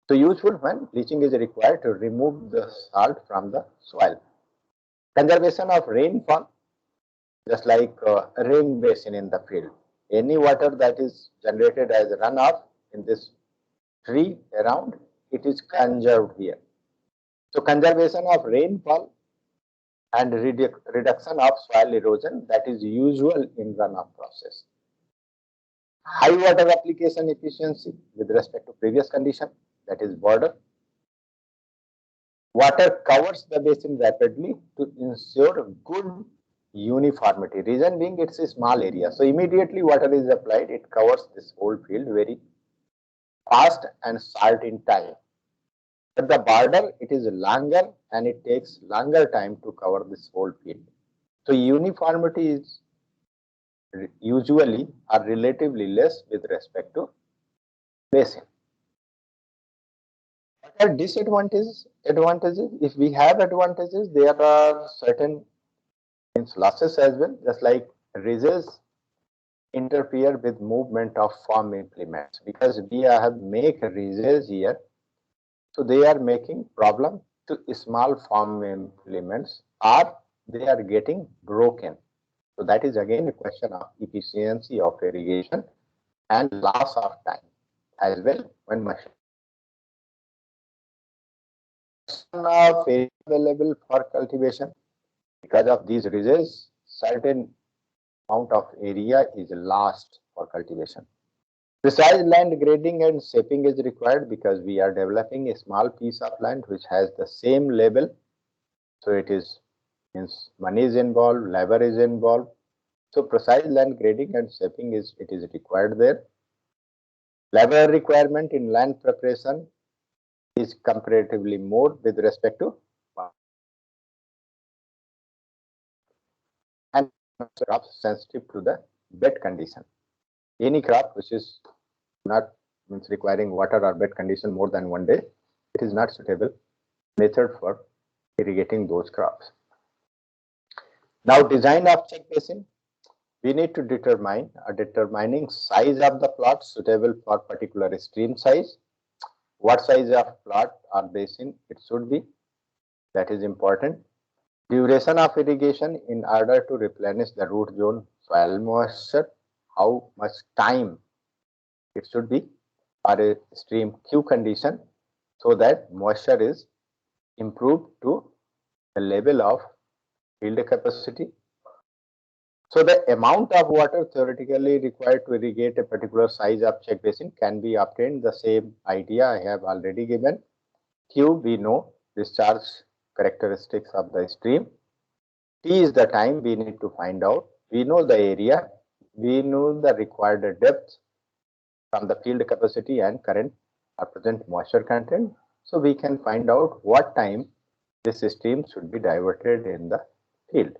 So useful when leaching is required to remove the salt from the soil. Conservation of rainfall, just like a rain basin in the field. Any water that is generated as runoff in this tree around, it is conserved here. So conservation of rainfall and reduction of soil erosion, that is usual in runoff process. High water application efficiency with respect to previous condition, that is border. Water covers the basin rapidly to ensure good uniformity. Reason being, it's a small area, so immediately water is applied, it covers this whole field very fast and short in time. At the border, it is longer and it takes longer time to cover this whole field. So uniformity is usually or relatively less with respect to basin. What are disadvantages? Advantages? If we have advantages, there are certain losses as well, just like ridges interfere with movement of farm implements because we have make ridges here. So they are making problem to small farm implements or they are getting broken. So that is again a question of efficiency of irrigation and loss of time as well when machine available for cultivation. Because of these ridges, certain amount of area is lost for cultivation. Precise land grading and shaping is required because we are developing a small piece of land which has the same label. So it is means money is involved, labor is involved. So precise land grading and shaping is required there. Labor requirement in land preparation is comparatively more with respect to and crops sensitive to the wet condition. Any crop which is not means requiring water or wet condition more than 1 day, it is not suitable method for irrigating those crops. Now, design of check basin. We need to determining size of the plot suitable for particular stream size. What size of plot or basin it should be, that is important. Duration of irrigation in order to replenish the root zone soil moisture, how much time it should be for a stream Q condition so that moisture is improved to the level of field capacity. So the amount of water theoretically required to irrigate a particular size of check basin can be obtained. The same idea I have already given. Q, we know discharge characteristics of the stream. T is the time we need to find out. We know the area. We know the required depth from the field capacity and current or present moisture content. So we can find out what time this stream should be diverted in the field.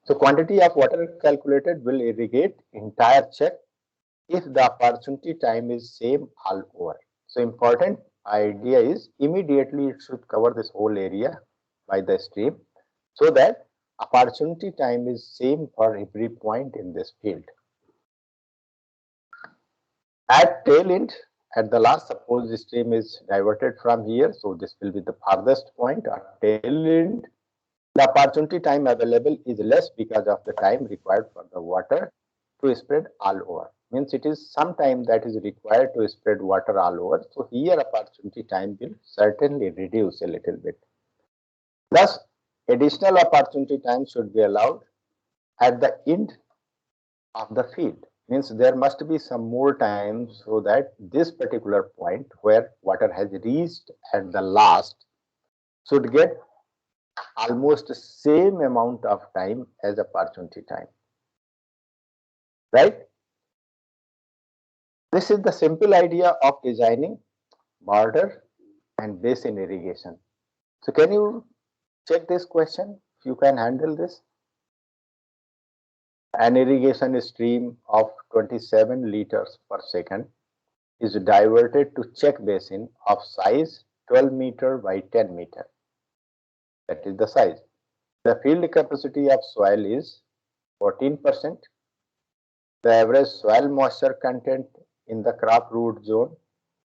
So quantity of water calculated will irrigate entire check if the opportunity time is same all over. So important idea is immediately it should cover this whole area by the stream so that opportunity time is same for every point in this field. At tail end, at the last, suppose the stream is diverted from here, so this will be the farthest point. At tail end, the opportunity time available is less because of the time required for the water to spread all over. Means it is some time that is required to spread water all over. So here opportunity time will certainly reduce a little bit. Thus, additional opportunity time should be allowed at the end of the field. Means there must be some more time so that this particular point where water has reached at the last should get almost same amount of time as opportunity time, right? This is the simple idea of designing border and basin irrigation. So can you check this question if you can handle this? An irrigation stream of 27 liters per second is diverted to check basin of size 12 meter by 10 meter. That is the size. The field capacity of soil is 14%. The average soil moisture content in the crop root zone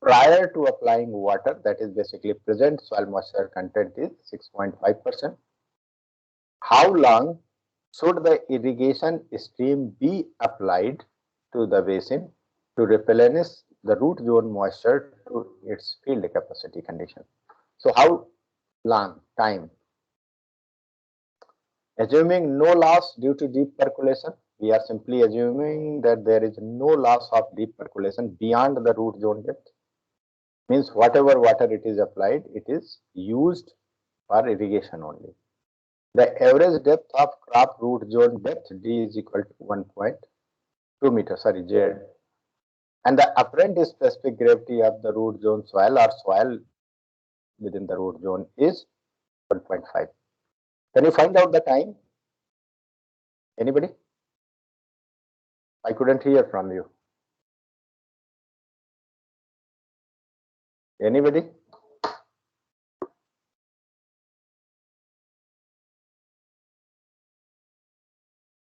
prior to applying water, that is basically present soil moisture content, is 6.5%. How long should the irrigation stream be applied to the basin to replenish the root zone moisture to its field capacity condition? So how long time? Assuming no loss due to deep percolation, we are simply assuming that there is no loss of deep percolation beyond the root zone depth. Means whatever water it is applied, it is used for irrigation only. The average depth of crop root zone depth D is equal to 1.2 meters, sorry, Z. And the apparent specific gravity of the root zone soil or soil within the root zone is 1.5. Can you find out the time? Anybody? I couldn't hear from you. Anybody?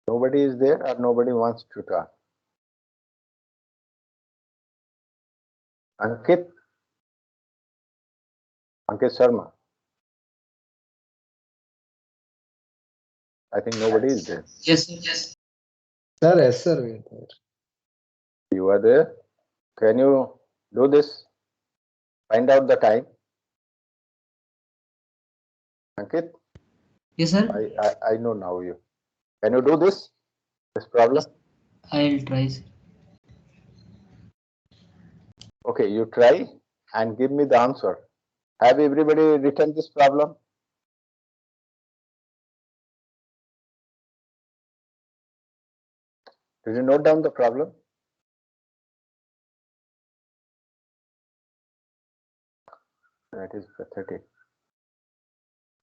Nobody is there or nobody wants to talk? Ankit? Ankit Sharma? I think nobody is there. Yes, yes. Sir, yes, sir, we are there. You are there? Can you do this? Find out the time. Ankit? Yes, sir. I know now you. Can you do this? This problem? I'll try, sir. Okay, you try and give me the answer. Have everybody written this problem? Did you note down the problem? That is pathetic.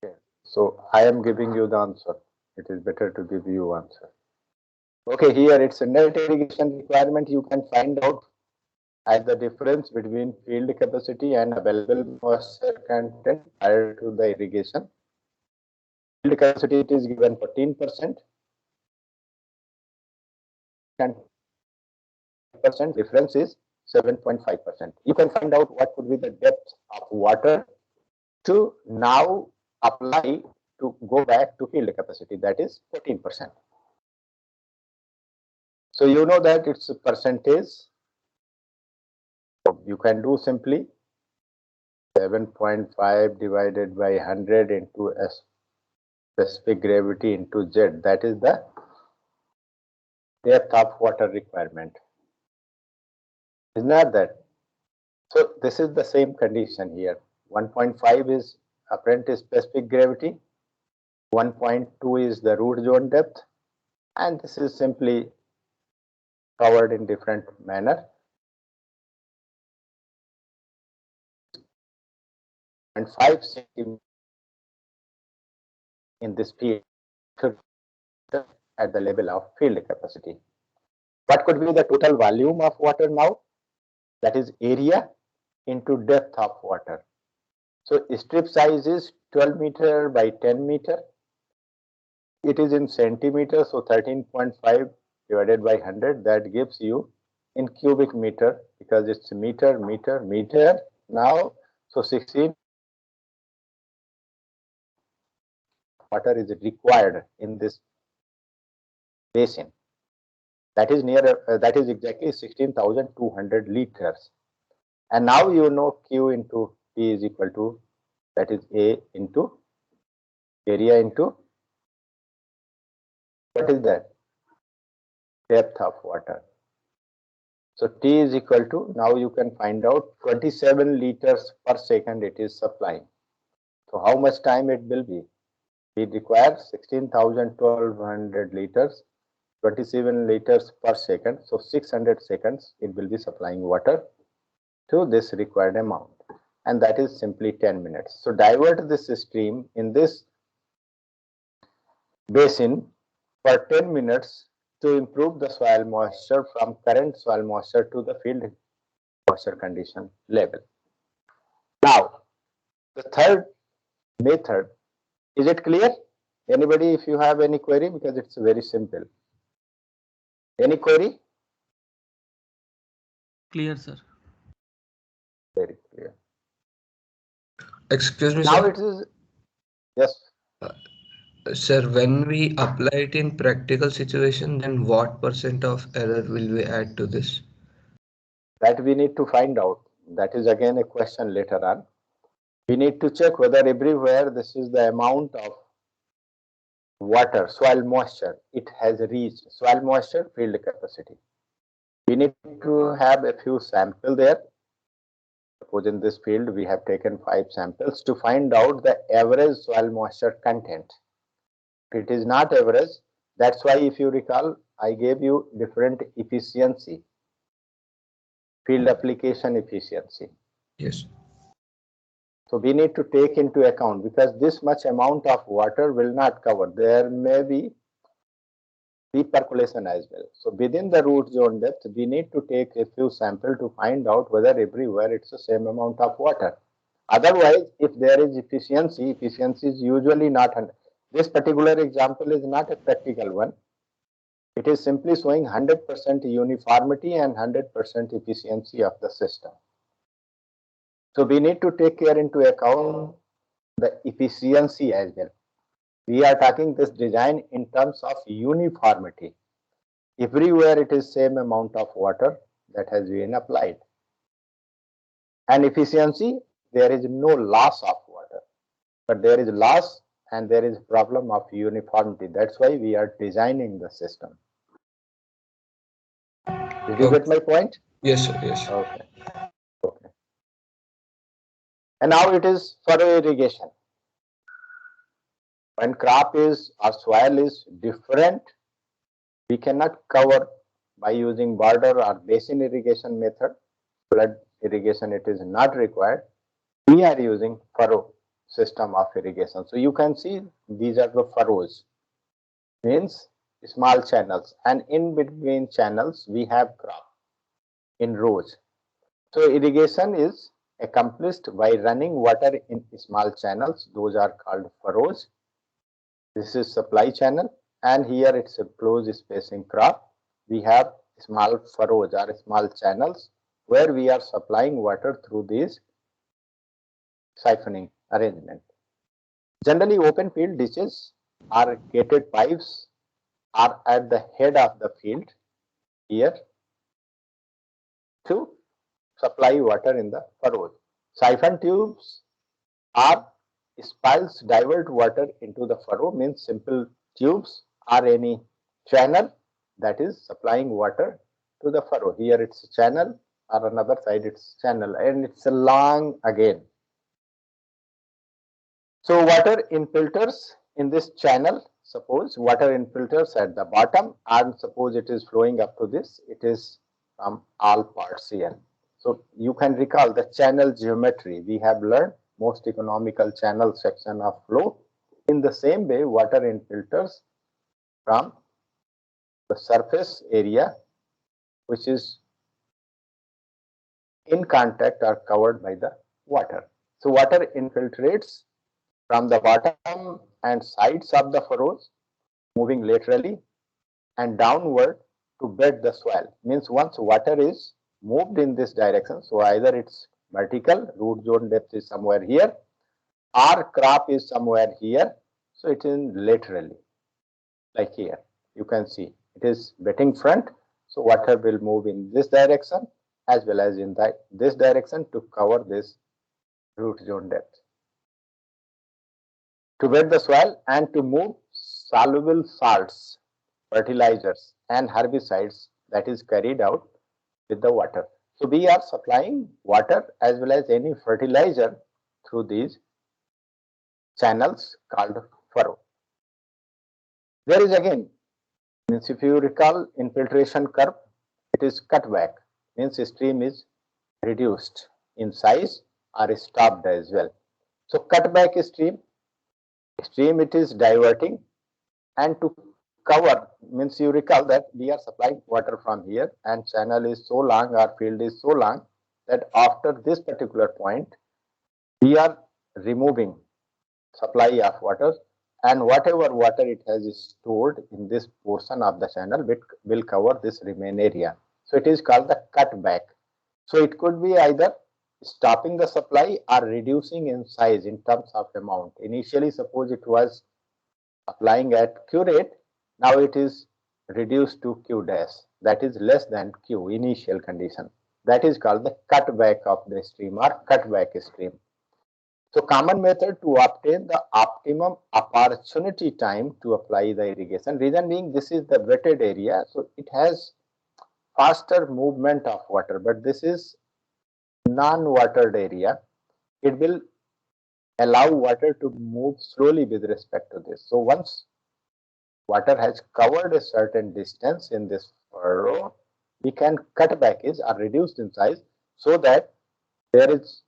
Okay. So I am giving you the answer. It is better to give you answer. Okay, here it's a net irrigation requirement. You can find out as the difference between field capacity and available moisture content prior to the irrigation. Field capacity it is given 14%, and percent difference is 7.5%. You can find out what could be the depth of water to now apply to go back to field capacity, that is 14%. So you know that it's a percentage. So you can do simply 7.5 divided by 100 into a specific gravity into Z. That is the depth of water requirement. Is not that? So this is the same condition here. 1.5 is apparent specific gravity. 1.2 is the root zone depth, and this is simply covered in different manner. And 5 centimeters in this field at the level of field capacity. What could be the total volume of water now? That is area into depth of water. So strip size is 12 meter by 10 meter. It is in centimeters, so 13.5 divided by 100, that gives you in cubic meter, because it's meter, meter, meter now. So 16 water is required in this basin. That is that is exactly 16,200 liters. And now you know Q into T is equal to, that is A into area into, what is that? Depth of water. So T is equal to, now you can find out 27 liters per second it is supplying. So how much time it will be? It requires 16,1200 liters, 27 liters per second. So 600 seconds it will be supplying water to this required amount. And that is simply 10 minutes. So divert this stream in this basin for 10 minutes to improve the soil moisture from current soil moisture to the field moisture condition level. Now, the third method, is it clear? Anybody, if you have any query, because it's very simple. Any query? Clear, sir. Very clear. Excuse me, Now sir. it is, yes. Sir, when we apply it in practical situation, then what percent of error will we add to this? That we need to find out. That is again a question later on. We need to check whether everywhere this is the amount of water, soil moisture it has reached, soil moisture, field capacity. We need to have a few samples there. Suppose in this field we have taken 5 samples to find out the average soil moisture content. It is not average. That's why, if you recall, I gave you different efficiency, field application efficiency. Yes. So we need to take into account, because this much amount of water will not cover. There may be deep percolation as well. So within the root zone depth, we need to take a few samples to find out whether everywhere it's the same amount of water. Otherwise, if there is efficiency, efficiency is usually not. This particular example is not a practical one. It is simply showing 100% uniformity and 100% efficiency of the system. So we need to take care into account the efficiency as well. We are talking this design in terms of uniformity. Everywhere it is same amount of water that has been applied. And efficiency, there is no loss of water, but there is loss and there is problem of uniformity. That's why we are designing the system. Did you get my point? Yes, sir. Yes. Okay. Okay. And now it is furrow irrigation. When crop is or soil is different, we cannot cover by using border or basin irrigation method. Flood irrigation, it is not required. We are using furrow system of irrigation. So you can see these are the furrows, means small channels, and in between channels we have crop in rows. So irrigation is accomplished by running water in small channels. Those are called furrows. This is supply channel, and here it's a close spacing crop. We have small furrows or small channels where we are supplying water through these siphoning arrangement. Generally, open field ditches or gated pipes are at the head of the field here to supply water in the furrows. Siphon tubes are spirals divert water into the furrow, means simple tubes or any channel that is supplying water to the furrow. Here it's a channel, or another side it's channel, and it's a long again. So water infilters in this channel, suppose water infilters at the bottom, and suppose it is flowing up to this, it is from all parts here. So you can recall the channel geometry. We have learned most economical channel section of flow. In the same way, water infilters from the surface area which is in contact or covered by the water. So water infiltrates from the bottom and sides of the furrows, moving laterally and downward to bed the soil. Means once water is moved in this direction, so either it's vertical, root zone depth is somewhere here, or crop is somewhere here, so it is laterally, like here. You can see it is wetting front, so water will move in this direction as well as in this direction to cover this root zone depth, to wet the soil and to move soluble salts, fertilizers and herbicides that is carried out with the water. So we are supplying water as well as any fertilizer through these channels called furrow. There is again, means if you recall infiltration curve, it is cut back, means stream is reduced in size or stopped as well. So cut back stream it is diverting, and to cover, means you recall that we are supplying water from here and channel is so long, our field is so long, that after this particular point we are removing supply of water, and whatever water it has stored in this portion of the channel will cover this remain area. So it is called the cutback. So it could be either stopping the supply or reducing in size in terms of amount. Initially, suppose it was applying at Q rate, now it is reduced to Q dash, that is less than Q initial condition. That is called the cutback of the stream or cutback stream. So common method to obtain the optimum opportunity time to apply the irrigation. Reason being, this is the wetted area, so it has faster movement of water, but this is non-watered area. It will allow water to move slowly with respect to this. So once water has covered a certain distance in this furrow, we can cut back is or reduced in size so that there is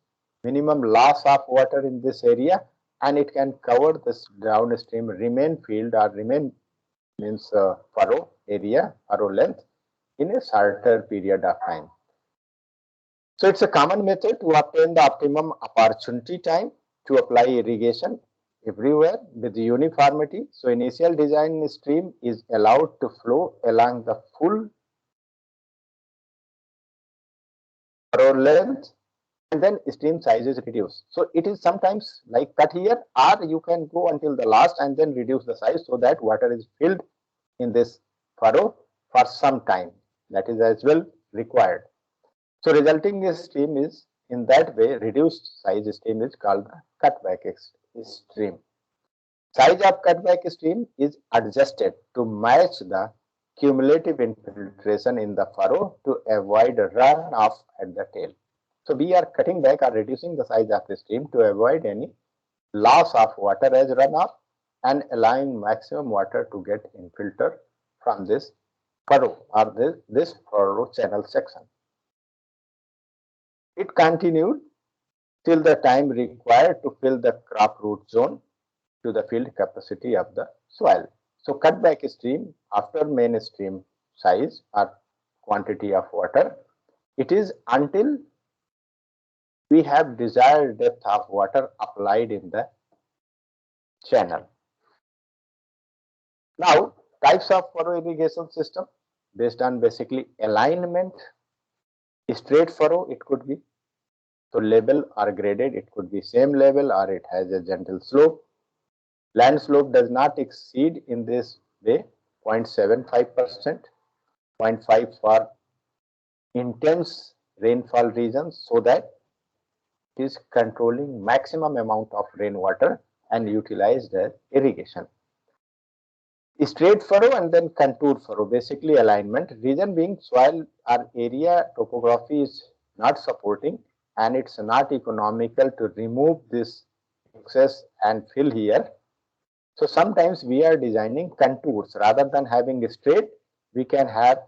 minimum loss of water in this area, and it can cover this downstream remain field or remain means furrow area, furrow length in a shorter period of time. So it's a common method to obtain the optimum opportunity time to apply irrigation everywhere with uniformity. So initial design stream is allowed to flow along the full furrow length, and then stream size is reduced. So it is sometimes like cut here, or you can go until the last and then reduce the size so that water is filled in this furrow for some time. That is as well required. So resulting stream is in that way reduced size stream is called the cutback stream. Size of cutback stream is adjusted to match the cumulative infiltration in the furrow to avoid runoff at the tail. So we are cutting back or reducing the size of the stream to avoid any loss of water as runoff and allowing maximum water to get infiltered from this furrow or this furrow channel section. It continued till the time required to fill the crop root zone to the field capacity of the soil. So cutback stream after main stream size or quantity of water, it is until we have desired depth of water applied in the channel. Now, types of furrow irrigation system based on basically alignment. Straight furrow it could be, so level or graded, it could be same level or it has a gentle slope. Land slope does not exceed in this way 0.75%, 0.5 for intense rainfall regions, so that it is controlling maximum amount of rainwater and utilized as irrigation. Straight furrow and then contour furrow, basically alignment. Reason being soil or area topography is not supporting and it's not economical to remove this excess and fill here. So sometimes we are designing contours rather than having straight, we can have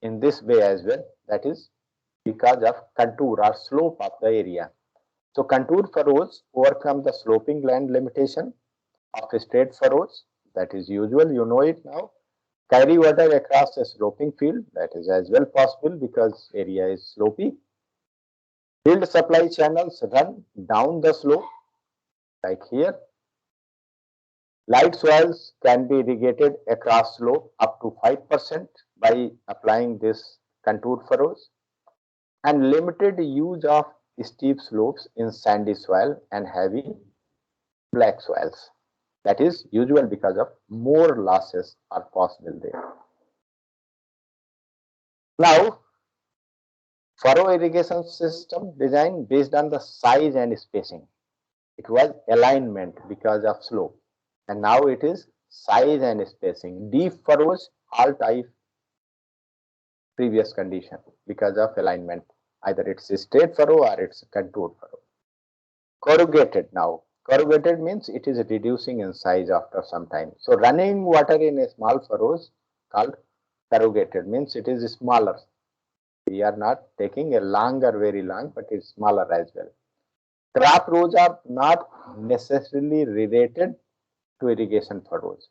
in this way as well. That is because of contour or slope of the area. So contour furrows overcome the sloping land limitation of straight furrows. That is usual, you know it now. Carry water across a sloping field, that is as well possible because area is slopy. Field supply channels run down the slope, like here. Light soils can be irrigated across slope up to 5% by applying this contour furrows, and limited use of steep slopes in sandy soil and heavy black soils. That is usual because of more losses are possible there. Now, furrow irrigation system design based on the size and spacing. It was alignment because of slope, and now it is size and spacing. Deep furrows all type previous condition because of alignment. Either it's a straight furrow or it's a contoured furrow. Corrugated now. Corrugated means it is reducing in size after some time. So running water in a small furrows called corrugated means it is smaller. We are not taking a longer, very long, but it's smaller as well. Crop rows are not necessarily related to irrigation furrows.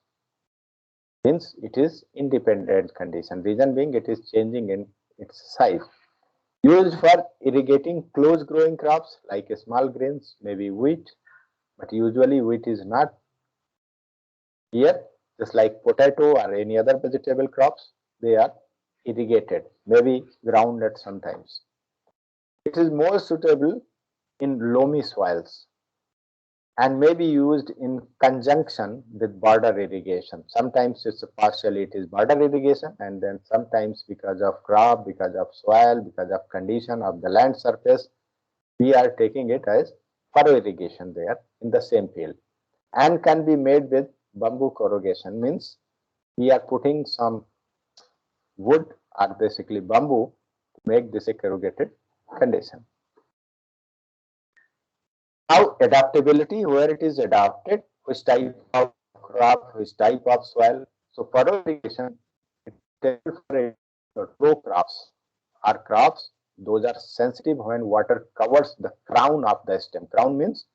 Means it is independent condition. Reason being it is changing in its size. Used for irrigating close growing crops like small grains, maybe wheat, but usually wheat is not here, just like potato or any other vegetable crops, they are irrigated, maybe groundnut sometimes. It is more suitable in loamy soils and may be used in conjunction with border irrigation. Sometimes it's partially it is border irrigation, and then sometimes because of crop, because of soil, because of condition of the land surface, we are taking it as furrow irrigation there in the same field, and can be made with bamboo corrugation. Means we are putting some wood or basically bamboo to make this a corrugated condition. Now adaptability, where it is adapted, which type of crop, which type of soil. So furrow irrigation, row crops are crops, those are sensitive when water covers the crown of the stem. Crown means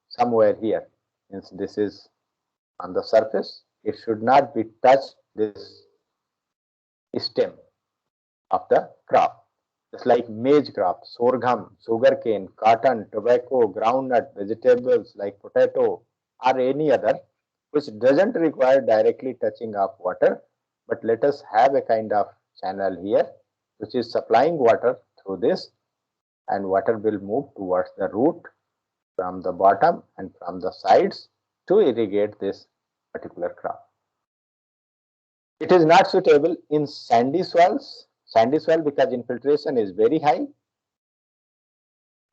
somewhere here, means this is on the surface, it should not be touched this stem of the crop. Just like maize crop, sorghum, sugarcane, cotton, tobacco, groundnut, vegetables like potato or any other which doesn't require directly touching of water, but let us have a kind of channel here which is supplying water through this, and water will move towards the root from the bottom and from the sides to irrigate this particular crop. It is not suitable in sandy soils. Sandy soil because infiltration is very high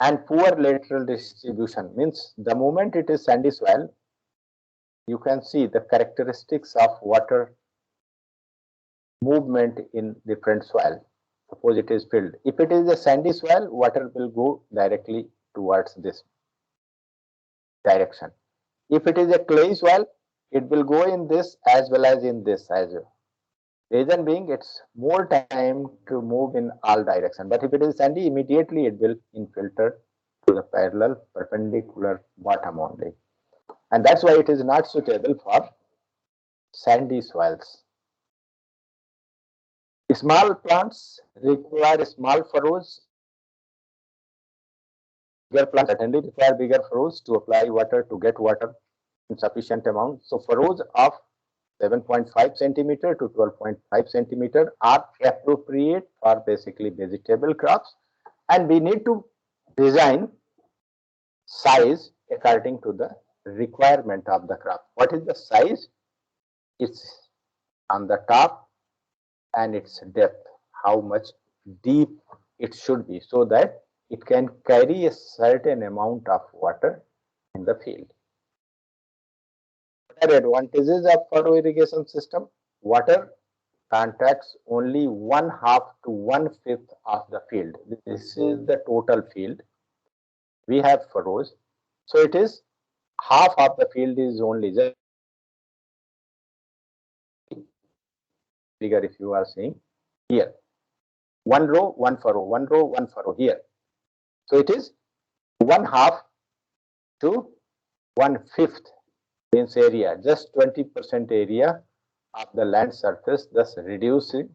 and poor lateral distribution. Means the moment it is sandy soil, you can see the characteristics of water movement in different soil. Suppose it is filled. If it is a sandy soil, water will go directly towards this direction. If it is a clay soil, it will go in this as well as in this as well. Reason being it's more time to move in all direction. But if it is sandy, immediately it will infiltrate to the parallel perpendicular bottom only. And that's why it is not suitable for sandy soils. Small plants require small furrows. Bigger plants certainly require bigger furrows to apply water, to get water in sufficient amount. So furrows of 7.5 centimeter to 12.5 centimeter are appropriate for basically vegetable crops, and we need to design size according to the requirement of the crop. What is the size? It's on the top and its depth, how much deep it should be, so that it can carry a certain amount of water in the field. What are advantages of furrow irrigation system? Water contacts only 1/2 to 1/5 of the field. This is the total field. We have furrows, so it is half of the field is only just figure if you are seeing here. One row, one furrow, one row, one furrow here. So it is 1/2 to 1/5 means area, just 20% area of the land surface, thus reducing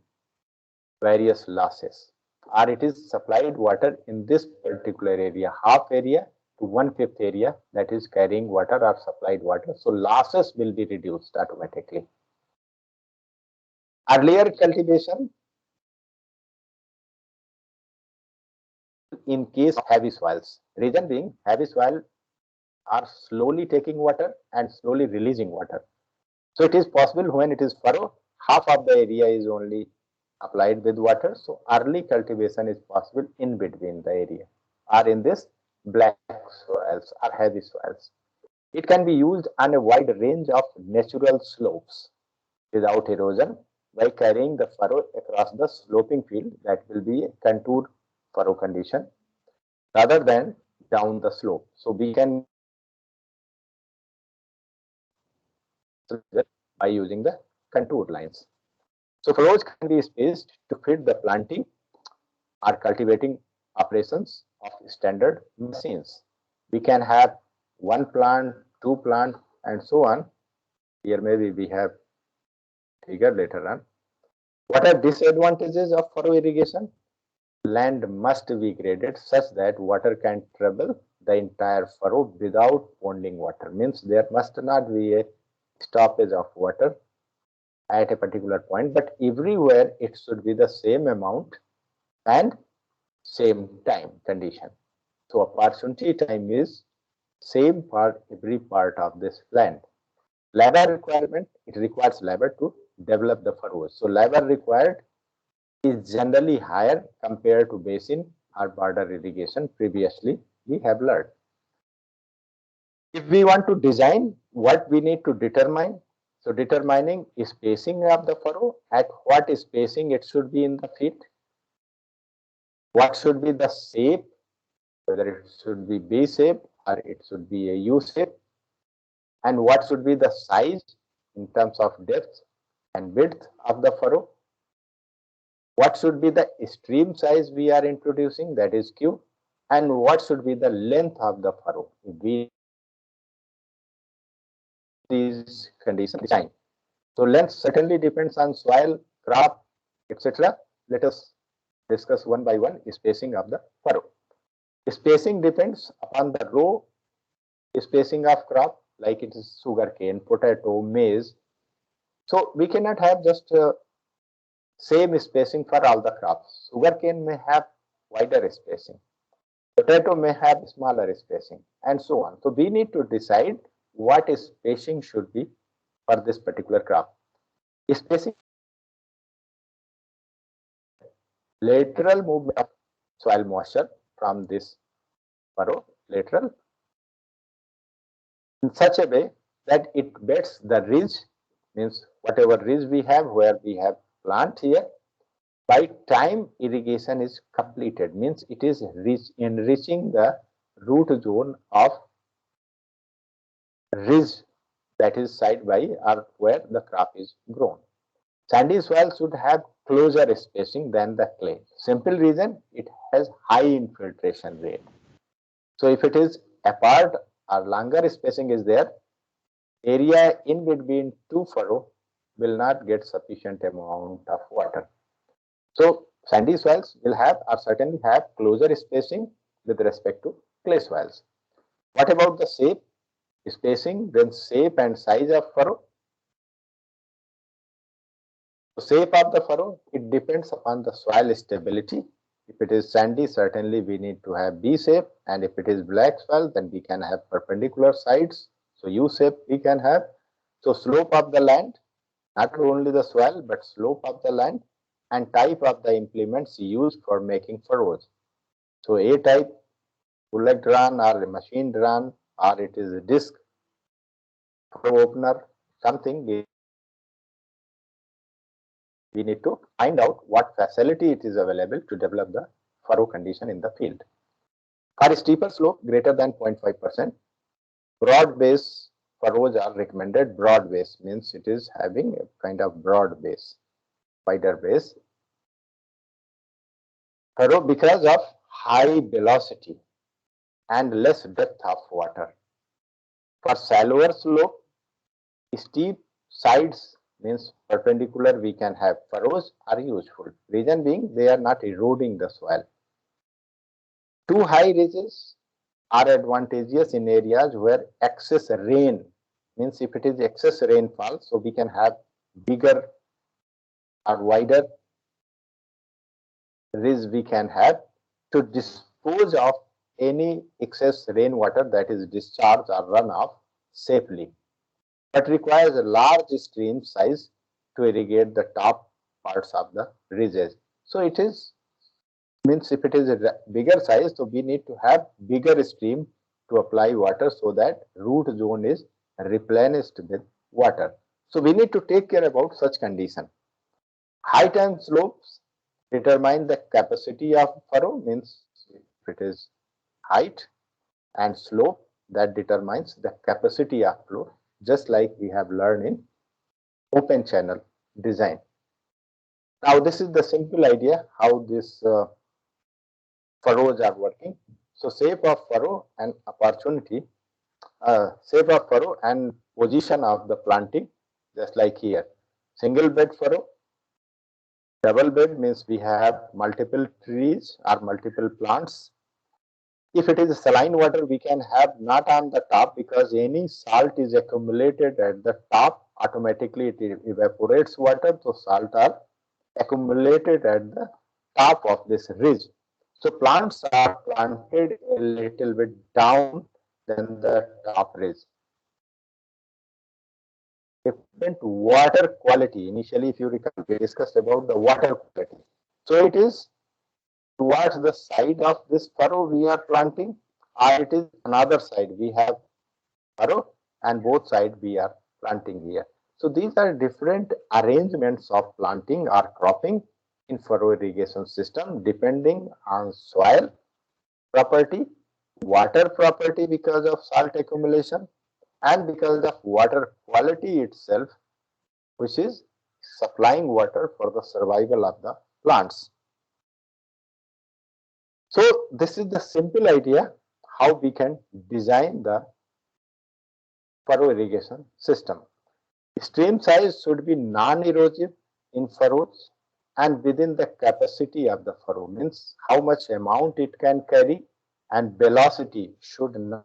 various losses. Or it is supplied water in this particular area, half area to 1/5 area that is carrying water or supplied water. So losses will be reduced automatically. Earlier cultivation, in case of heavy soils, reason being heavy soil are slowly taking water and slowly releasing water. So it is possible when it is furrow, half of the area is only applied with water. So early cultivation is possible in between the area or in this black soils or heavy soils. It can be used on a wide range of natural slopes without erosion by carrying the furrow across the sloping field. That will be a contour furrow condition rather than down the slope. So we can by using the contour lines. So furrows can be spaced to fit the planting or cultivating operations of standard machines. We can have one plant, two plant, and so on. Here maybe we have figure later on. What are disadvantages of furrow irrigation? Land must be graded such that water can travel the entire furrow without ponding water. Means there must not be a stoppage of water at a particular point, but everywhere it should be the same amount and same time condition. So opportunity time is same for every part of this land. Labor requirement, it requires labor to develop the furrows. So labor required is generally higher compared to basin or border irrigation. Previously we have learned. If we want to design, what we need to determine? So determining spacing of the furrow, at what spacing it should be in the feet, what should be the shape, whether it should be B shape or it should be a U shape, and what should be the size in terms of depth and width of the furrow, what should be the stream size we are introducing, that is Q, and what should be the length of the furrow. These conditions design. So length certainly depends on soil, crop, etc. Let us discuss one by one spacing of the furrow. Spacing depends upon the row spacing of crop, like it is sugarcane, potato, maize. So we cannot have just same spacing for all the crops. Sugarcane may have wider spacing, potato may have smaller spacing, and so on. So we need to decide what spacing should be for this particular crop. Spacing, lateral movement of soil moisture from this furrow, lateral, in such a way that it beds the ridge, means whatever ridge we have, where we have plant here, by time irrigation is completed, means it is enriching the root zone of ridge, that is side by or where the crop is grown. Sandy soil should have closer spacing than the clay. Simple reason, it has high infiltration rate. So if it is apart or longer spacing is there, area in between two furrow will not get sufficient amount of water. So sandy soils will have or certainly have closer spacing with respect to clay soils. What about the shape, spacing, then shape and size of furrow? The shape of the furrow, it depends upon the soil stability. If it is sandy, certainly we need to have V shape, and if it is black soil, then we can have perpendicular sides. So U shape we can have. So slope of the land, not only the soil but slope of the land, and type of the implements used for making furrows. So A type, bullock drawn or machine drawn, or it is a disc furrow opener, something we need to find out what facility it is available to develop the furrow condition in the field. For steeper slope greater than 0.5%, broad base furrows are recommended. Broad base means it is having a kind of broad base, wider base furrow because of high velocity and less depth of water. For shallower slope, steep sides means perpendicular, we can have furrows are useful. Reason being they are not eroding the soil. Too high ridges are advantageous in areas where excess rain means if it is excess rainfall, so we can have bigger or wider ridge we can have to dispose of any excess rainwater that is discharged or runoff safely, but requires a large stream size to irrigate the top parts of the ridges. So it is means if it is a bigger size, so we need to have bigger stream to apply water so that root zone is replenished with water. So we need to take care about such condition. Height and slopes determine the capacity of furrow means if it is height and slope that determines the capacity of flow, just like we have learned in open channel design. Now this is the simple idea how this furrows are working. So shape of furrow and opportunity, shape of furrow and position of the planting, just like here. Single bed furrow, double bed means we have multiple trees or multiple plants. If it is saline water, we can have not on the top because any salt is accumulated at the top, automatically it evaporates water, so salt are accumulated at the top of this ridge. So plants are planted a little bit down than the top ridge. Different water quality. Initially, if you recall, we discussed about the water quality. So it is towards the side of this furrow we are planting, or it is another side we have furrow and both sides we are planting here. So these are different arrangements of planting or cropping in furrow irrigation system depending on soil property, water property because of salt accumulation, and because of water quality itself, which is supplying water for the survival of the plants. So this is the simple idea how we can design the furrow irrigation system. Stream size should be non-erosive in furrows and within the capacity of the furrow means how much amount it can carry, and velocity should not,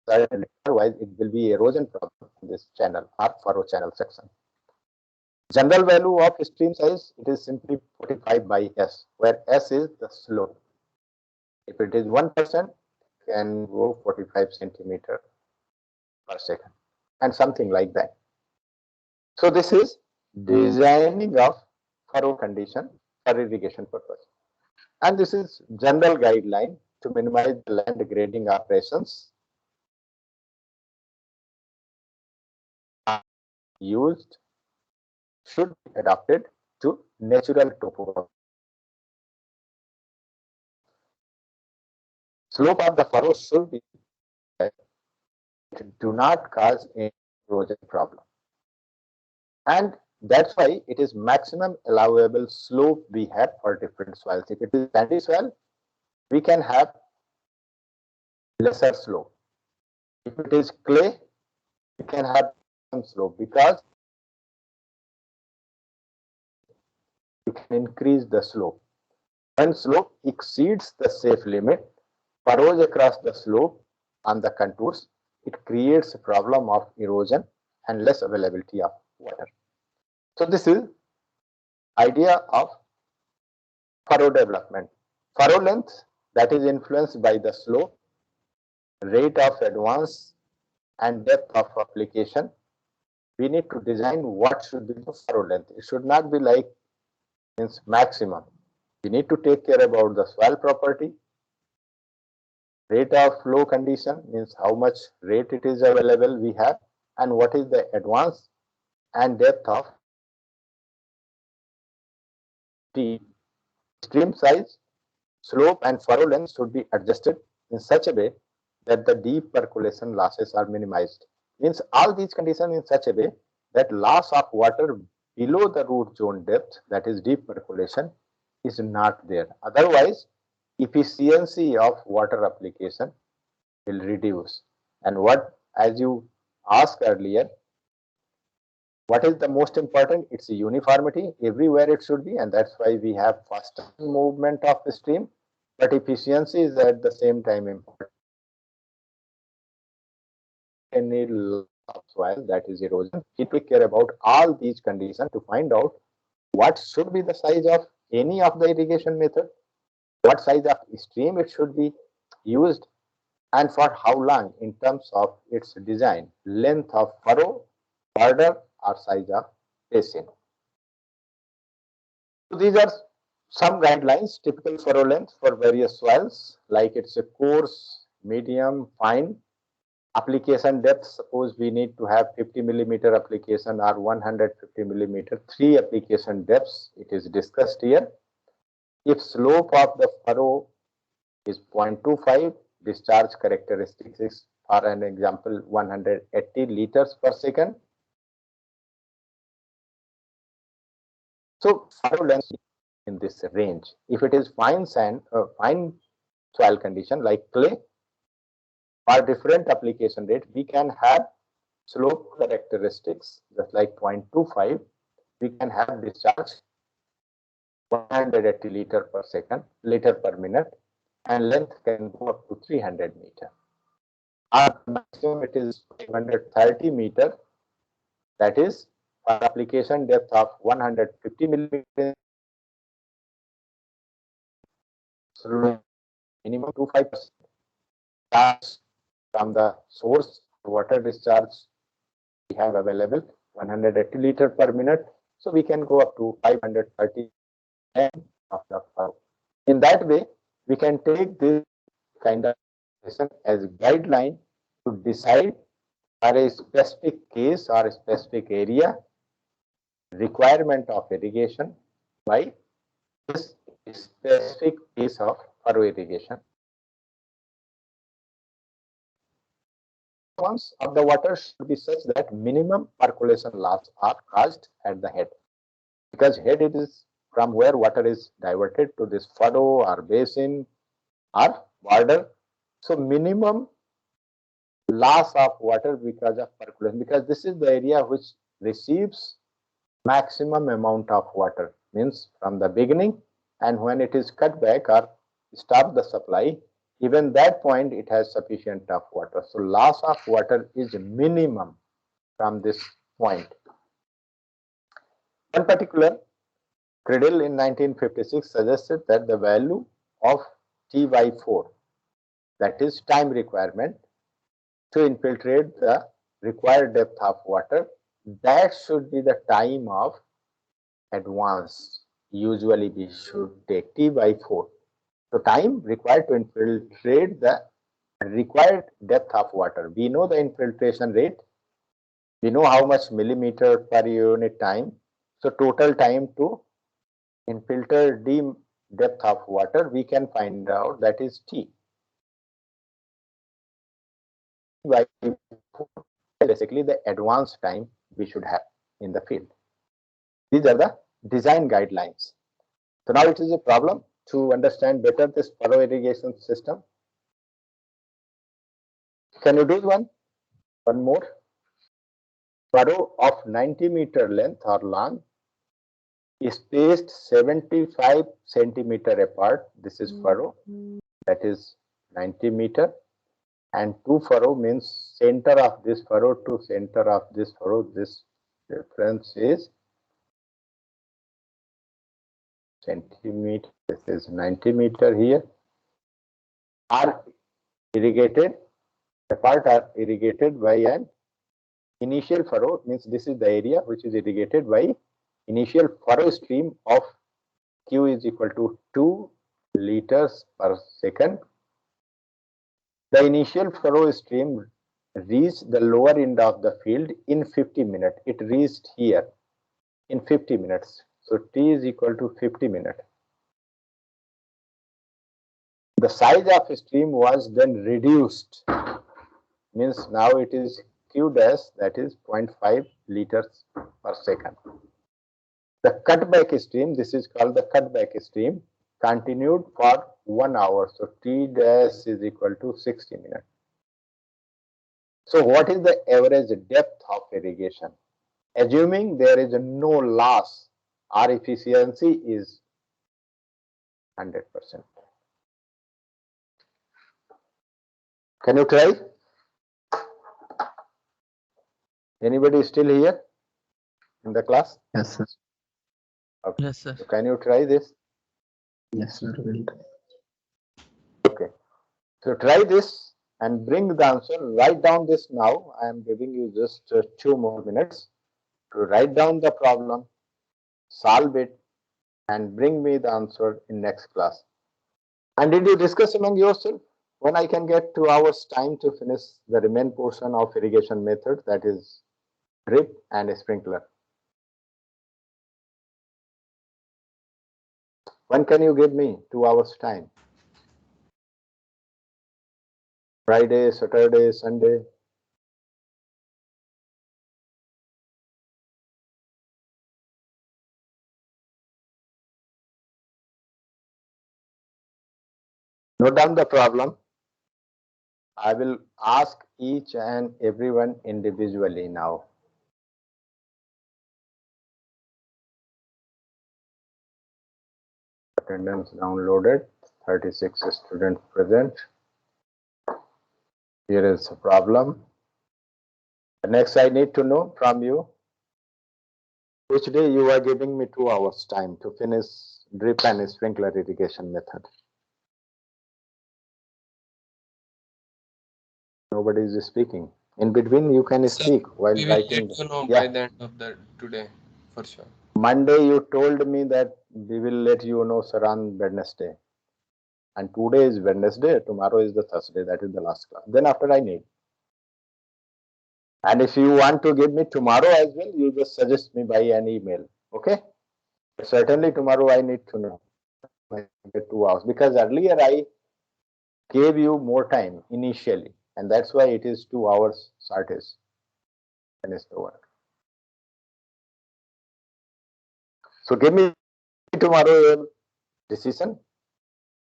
otherwise it will be erosion problem in this channel or furrow channel section. General value of stream size, it is simply 45 by S, where S is the slope. If it is 1%, can go 45 centimeter per second and something like that. So this is designing of furrow condition for irrigation purpose. And this is general guideline to minimize the land grading operations used should be adapted to natural topography. Slope of the furrow should be do not cause any erosion problem. And That's why it is maximum allowable slope we have for different soils. If it is sandy soil, we can have lesser slope. If it is clay, we can have some slope because we can increase the slope. When slope exceeds the safe limit, furrows across the slope on the contours, it creates a problem of erosion and less availability of water. So this is idea of furrow development. Furrow length that is influenced by the slope, rate of advance and depth of application. We need to design what should be the furrow length. It should not be like means maximum. We need to take care about the soil property, rate of flow condition means how much rate it is available we have, and what is the advance and depth of deep stream size, slope and furrow length should be adjusted in such a way that the deep percolation losses are minimized. Means all these conditions in such a way that loss of water below the root zone depth, that is deep percolation, is not there. Otherwise, efficiency of water application will reduce. And what, as you asked earlier, what is the most important? It's uniformity. Everywhere it should be, and that's why we have faster movement of the stream. But efficiency is at the same time important. Any loss of soil, that is erosion. We take care about all these conditions to find out what should be the size of any of the irrigation method, what size of stream it should be used, and for how long in terms of its design, length of furrow, border, or size of basin. So these are some guidelines, typical furrow length for various soils, like it's a coarse, medium, fine. Application depth, suppose we need to have 50 millimeter application or 150 millimeter, 3 application depths, it is discussed here. If slope of the furrow is 0.25, discharge characteristics is, for an example, 180 liters per second. So furrow length in this range. If it is fine sand, fine soil condition like clay, for different application rate, we can have slope characteristics just like 0.25. We can have discharge 180 liter per minute, and length can go up to 300 meter. Our maximum it is 530 meter. That is for application depth of 150 millimeter. Minimum 25% from the source water discharge we have available 180 liter per minute. So we can go up to 530 of the furrow. In that way, we can take this kind of as a guideline to decide for a specific case or a specific area requirement of irrigation by this specific case of furrow irrigation. Response of the water should be such that minimum percolation loss are caused at the head, because head it is from where water is diverted to this furrow or basin or border. So minimum loss of water because of percolation, because this is the area which receives maximum amount of water, means from the beginning, and when it is cut back or stop the supply, even that point it has sufficient of water. So loss of water is minimum from this point. One particular Cradle in 1956 suggested that the value of T by 4, that is time requirement to infiltrate the required depth of water, that should be the time of advance. Usually we should take T by 4. So time required to infiltrate the required depth of water. We know the infiltration rate. We know how much millimeter per unit time. So total time to infiltrate D depth of water, we can find out that is T. By basically the advance time we should have in the field. These are the design guidelines. So now it is a problem to understand better this furrow irrigation system. Can you do one more? Furrow of 90-meter length or long is spaced 75 centimeter apart. This is furrow, that is 90-meter, and two furrow means center of this furrow to center of this furrow. This difference is centimeter. This is 90-meter here. Are irrigated, apart are irrigated by an initial furrow, means this is the area which is irrigated by initial furrow stream of Q is equal to 2 liters per second. The initial furrow stream reached the lower end of the field in 50 minutes. It reached here in 50 minutes. So T is equal to 50 minutes. The size of stream was then reduced, means now it is Q dash, that is 0.5 liters per second. The cutback stream, this is called the cutback stream, continued for 1 hour. So T dash is equal to 60 minutes. So what is the average depth of irrigation? Assuming there is no loss, our efficiency is 100%. Can you try? Anybody still here in the class? Yes, sir. Okay. Yes, sir. So can you try this? Yes, sir. Will try. Okay. So try this and bring the answer. Write down this now. I am giving you just 2 more minutes to write down the problem, solve it, and bring me the answer in next class. And did you discuss among yourself when I can get 2 hours time to finish the remaining portion of irrigation method, that is drip and sprinkler? When can you give me 2 hours time? Friday, Saturday, Sunday? Note down the problem. I will ask each and everyone individually now. Attendance downloaded, 36 students present. Here is the problem. The next I need to know from you, which day you are giving me 2 hours time to finish drip and sprinkler irrigation method. Nobody is speaking. In between, you can speak while We will writing. let you know Yeah. by the end of the today, for sure. Monday, you told me that we will let you know, sir, on Wednesday. And today is Wednesday, tomorrow is the Thursday, that is the last class. Then after I need. And if you want to give me tomorrow as well, you just suggest me by an email. Okay? But certainly tomorrow I need to know. I get 2 hours because earlier I gave you more time initially, and that's why it is 2 hours shortage. Finish the work. So give me tomorrow your decision,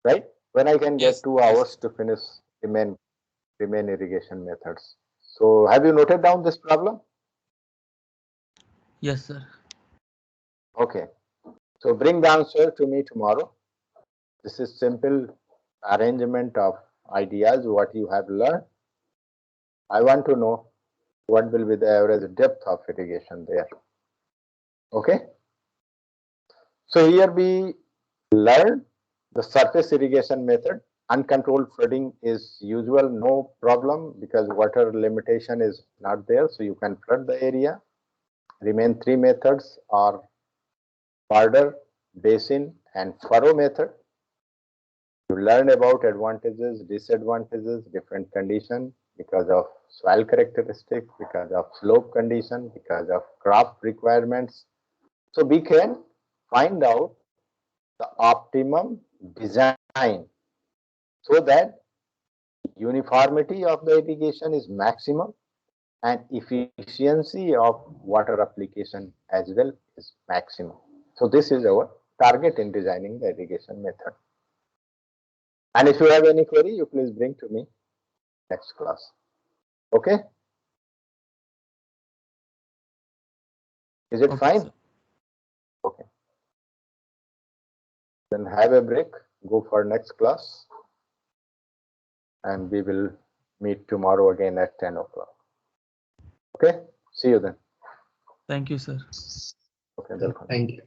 right? When I can get Yes, 2 hours to finish remain irrigation methods. So have you noted down this problem? Yes, sir. Okay. So bring the answer to me tomorrow. This is simple arrangement of ideas what you have learned. I want to know what will be the average depth of irrigation there. Okay. So here we learn the surface irrigation method. Uncontrolled flooding is usual, no problem because water limitation is not there. So you can flood the area. Remain 3 methods are border, basin, and furrow method. You learn about advantages, disadvantages, different conditions because of soil characteristics, because of slope condition, because of crop requirements. So we can find out the optimum design so that uniformity of the irrigation is maximum and efficiency of water application as well is maximum. So this is our target in designing the irrigation method. And if you have any query, you please bring to me next class. Okay? Is it fine? Sir. Okay. Then have a break, go for next class, and we will meet tomorrow again at 10 o'clock. Okay? See you then. Thank you, sir. Okay, welcome. Thank you.